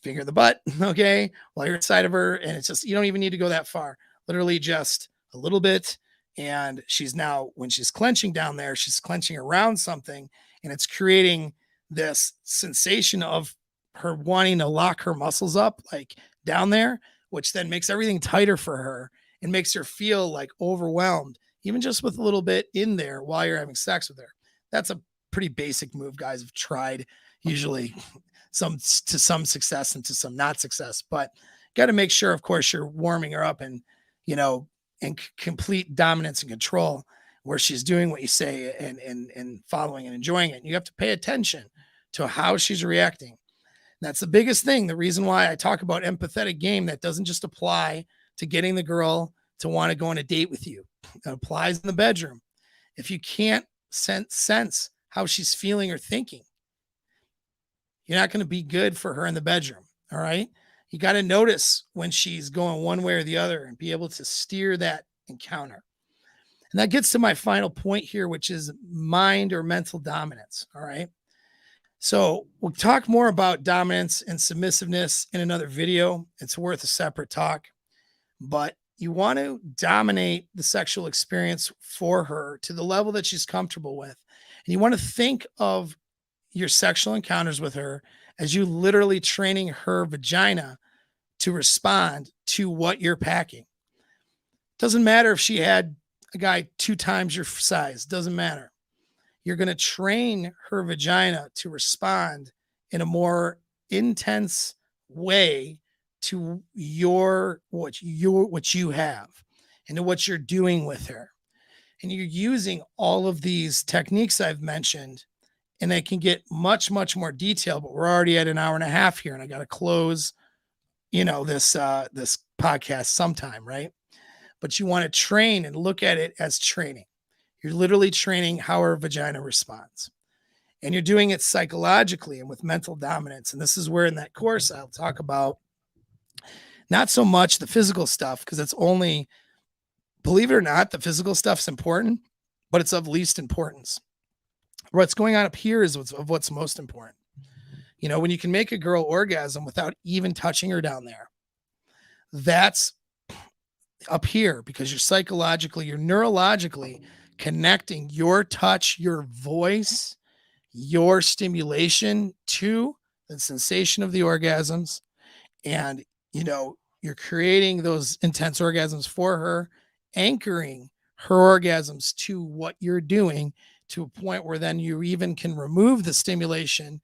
finger the butt, okay, while you're inside of her. And it's just, you don't even need to go that far. Literally just a little bit. And when she's clenching down there, she's clenching around something, and it's creating this sensation of her wanting to lock her muscles up like down there, which then makes everything tighter for her and makes her feel like overwhelmed, even just with a little bit in there while you're having sex with her. That's a pretty basic move guys have tried, usually to some success and to some not success, but got to make sure, of course, you're warming her up and, and complete dominance and control where she's doing what you say and following and enjoying it. And you have to pay attention to how she's reacting. That's the biggest thing. The reason why I talk about empathetic game, that doesn't just apply to getting the girl to want to go on a date with you. It applies in the bedroom. If you can't sense how she's feeling or thinking, you're not going to be good for her in the bedroom. All right. You got to notice when she's going one way or the other and be able to steer that encounter. And that gets to my final point here, which is mind or mental dominance. All right. So we'll talk more about dominance and submissiveness in another video. It's worth a separate talk, but you want to dominate the sexual experience for her to the level that she's comfortable with. And you want to think of your sexual encounters with her as you literally training her vagina to respond to what you're packing. Doesn't matter if she had a guy 2 times your size, doesn't matter. You're going to train her vagina to respond in a more intense way to what you have and to what you're doing with her. And you're using all of these techniques I've mentioned, and they can get much, much more detailed, but we're already at an hour and a half here, and I got to close, this podcast sometime, right? But you want to train and look at it as training. You're literally training how her vagina responds. And you're doing it psychologically and with mental dominance. And this is where in that course I'll talk about not so much the physical stuff, because it's only, believe it or not, the physical stuff's important, but it's of least importance. What's going on up here is what's most important. When you can make a girl orgasm without even touching her down there, that's up here, because you're neurologically connecting your touch, your voice, your stimulation to the sensation of the orgasms. And, you're creating those intense orgasms for her, anchoring her orgasms to what you're doing, to a point where then you even can remove the stimulation,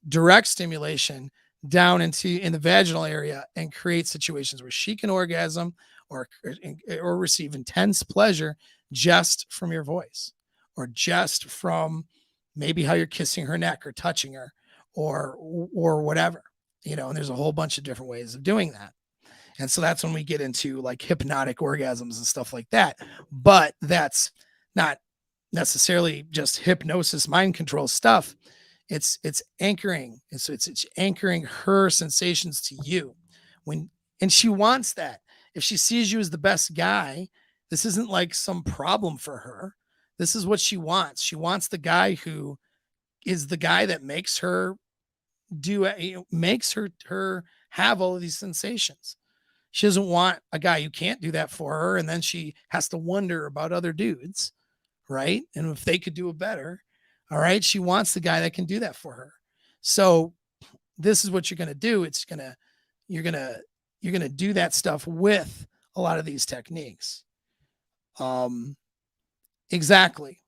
direct stimulation, down in the vaginal area, and create situations where she can orgasm or receive intense pleasure just from your voice, or just from maybe how you're kissing her neck or touching her, or whatever, and there's a whole bunch of different ways of doing that. And so that's when we get into like hypnotic orgasms and stuff like that. But that's not necessarily just hypnosis, mind control stuff. It's anchoring. It's anchoring her sensations to you, and she wants that. If she sees you as the best guy, this isn't like some problem for her. This is what she wants. She wants the guy who is the guy that makes her makes her have all of these sensations. She doesn't want a guy who can't do that for her, and then she has to wonder about other dudes, right? And if they could do it better. All right. She wants the guy that can do that for her. So this is what you're going to do. You're going to do that stuff with a lot of these techniques. Exactly.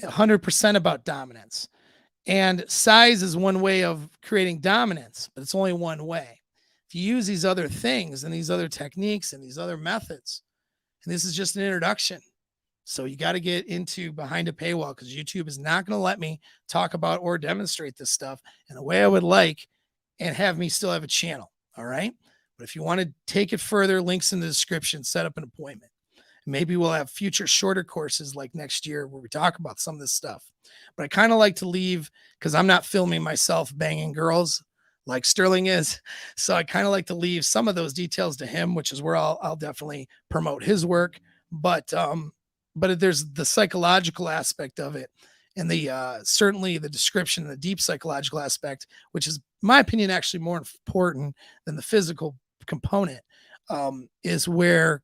100% about dominance. And size is one way of creating dominance, but it's only one way. If you use these other things and these other techniques and these other methods, and this is just an introduction. So you got to get into behind a paywall, because YouTube is not going to let me talk about or demonstrate this stuff in a way I would like and have me still have a channel. All right. But if you want to take it further, links in the description, set up an appointment. Maybe we'll have future shorter courses like next year where we talk about some of this stuff. But I kind of like to leave, because I'm not filming myself banging girls like Sterling is. So I kind of like to leave some of those details to him, which is where I'll definitely promote his work. But there's the psychological aspect of it, and the certainly the description and the deep psychological aspect, which is, in my opinion, actually more important than the physical component, is where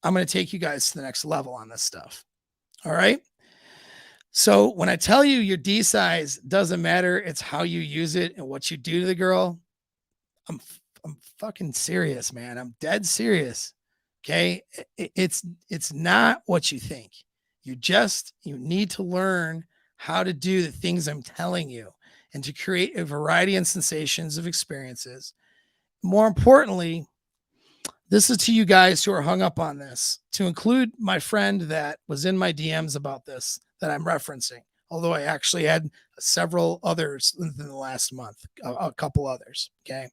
I'm going to take you guys to the next level on this stuff. All right. So when I tell you your D size doesn't matter, it's how you use it and what you do to the girl. I'm fucking serious, man. I'm dead serious. Okay. It's not what you think. You need to learn how to do the things I'm telling you, and to create a variety and sensations of experiences. More importantly, this is to you guys who are hung up on this, to include my friend that was in my DMs about this that I'm referencing, although I actually had several others within the last month, a couple others. Okay.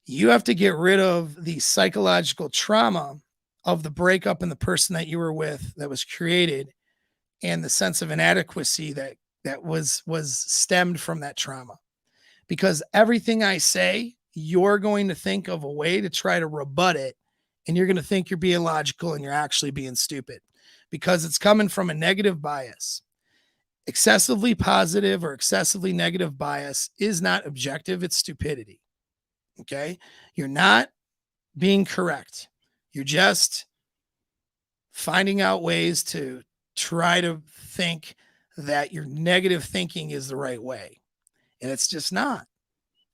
You have to get rid of the psychological trauma of the breakup and the person that you were with that was created, and the sense of inadequacy that was stemmed from that trauma. Because everything I say, you're going to think of a way to try to rebut it, and you're going to think you're being logical, and you're actually being stupid, because it's coming from a negative bias. excessively positive or excessively negative bias is not objective. It's stupidity. Okay. You're not being correct. You're just finding out ways to try to think that your negative thinking is the right way. And it's just not.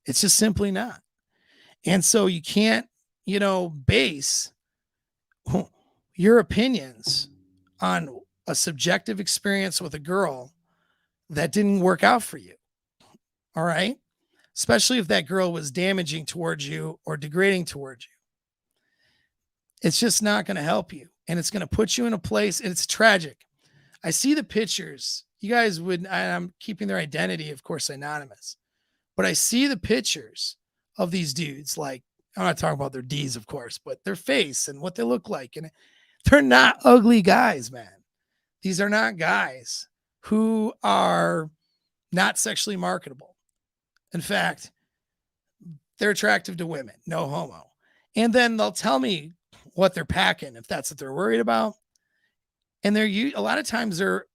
It's just simply not. And so you can't, base your opinions on a subjective experience with a girl that didn't work out for you. All right. Especially if that girl was damaging towards you or degrading towards you. It's just not going to help you. And it's going to put you in a place. And it's tragic. I see the pictures. You guys would, I'm keeping their identity, of course, anonymous, but I see the pictures of these dudes. Like, I'm not talking about their D's, of course, but their face and what they look like. And they're not ugly guys, man. These are not guys who are not sexually marketable. In fact, they're attractive to women, no homo. And then they'll tell me what they're packing if that's what they're worried about. And they're a lot of times they're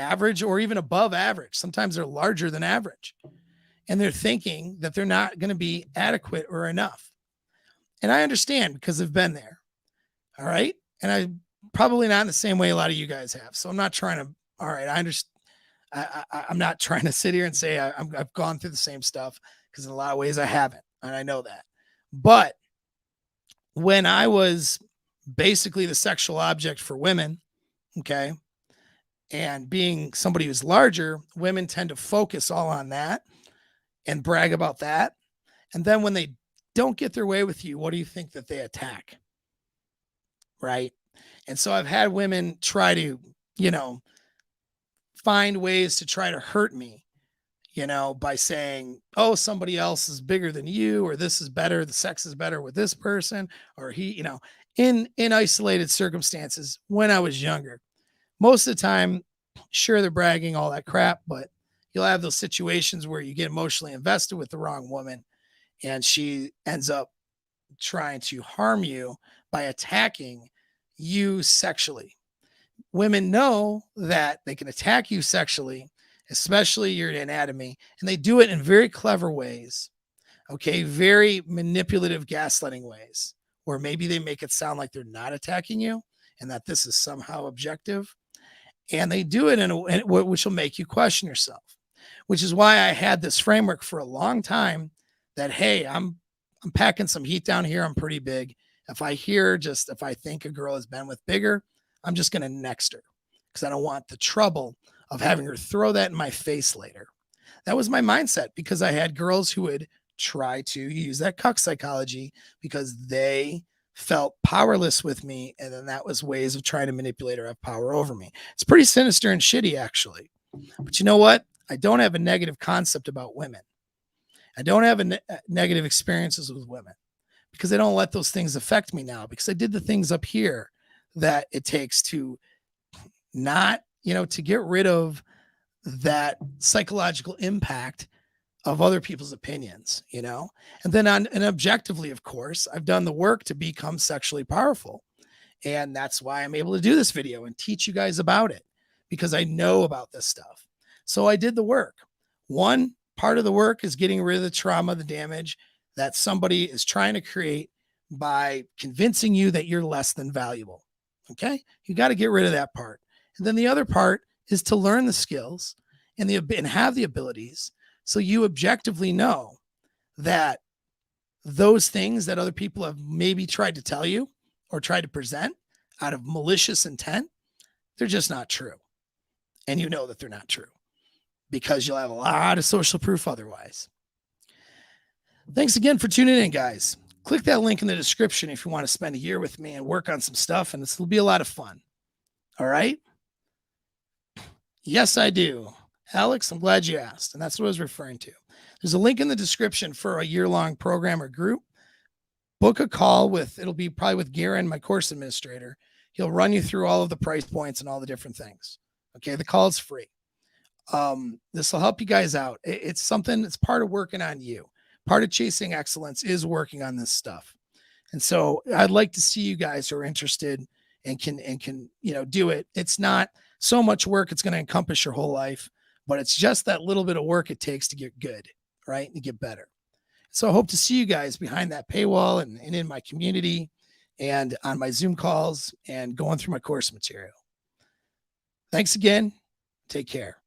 average or even above average. Sometimes they're larger than average. And they're thinking that they're not going to be adequate or enough. And I understand because I've been there. All right. And I probably not in the same way a lot of you guys have. So I'm not trying to, all right, I understand. I'm not trying to sit here and say I've gone through the same stuff, because in a lot of ways I haven't. And I know that. But when I was basically the sexual object for women, okay, and being somebody who's larger, women tend to focus all on that and brag about that. And then when they don't get their way with you, what do you think that they attack? Right. And so I've had women try to, find ways to try to hurt me, by saying, oh, somebody else is bigger than you, or this is better. The sex is better with this person, or he, in isolated circumstances when I was younger. Most of the time, sure, they're bragging all that crap, but you'll have those situations where you get emotionally invested with the wrong woman and she ends up trying to harm you by attacking you sexually. Women know that they can attack you sexually, especially your anatomy, and they do it in very clever ways. Okay, very manipulative, gaslighting ways, where maybe they make it sound like they're not attacking you and that this is somehow objective. And they do it in a way which will make you question yourself, which is why I had this framework for a long time that, hey, I'm packing some heat down here. I'm pretty big. If I think a girl has been with bigger, I'm just going to next her, because I don't want the trouble of having her throw that in my face later. That was my mindset, because I had girls who would try to use that cuck psychology because they felt powerless with me. And then that was ways of trying to manipulate or have power over me. It's pretty sinister and shitty, actually. But you know what? I don't have a negative concept about women. I don't have negative experiences with women, because I don't let those things affect me now, because I did the things up here that it takes to not, to get rid of that psychological impact of other people's opinions, and then and objectively, of course, I've done the work to become sexually powerful. And that's why I'm able to do this video and teach you guys about it, because I know about this stuff. So I did the work. One part of the work is getting rid of the trauma, the damage that somebody is trying to create by convincing you that you're less than valuable. Okay. You got to get rid of that part. And then the other part is to learn the skills and have the abilities, so you objectively know that those things that other people have maybe tried to tell you or tried to present out of malicious intent, they're just not true. And you know that they're not true, because you'll have a lot of social proof otherwise. Thanks again for tuning in, guys. Click that link in the description if you want to spend a year with me and work on some stuff, and this will be a lot of fun. All right? Yes, I do. Alex, I'm glad you asked, and that's what I was referring to. There's a link in the description for a year-long program or group. Book a call it'll be probably with Garen, my course administrator. He'll run you through all of the price points and all the different things. Okay, the call is free. This will help you guys out. It's something that's part of working on you. Part of chasing excellence is working on this stuff. And so I'd like to see you guys who are interested and can do it. It's not so much work. It's going to encompass your whole life, but it's just that little bit of work it takes to get good, right? And to get better. So I hope to see you guys behind that paywall and in my community and on my Zoom calls and going through my course material. Thanks again. Take care.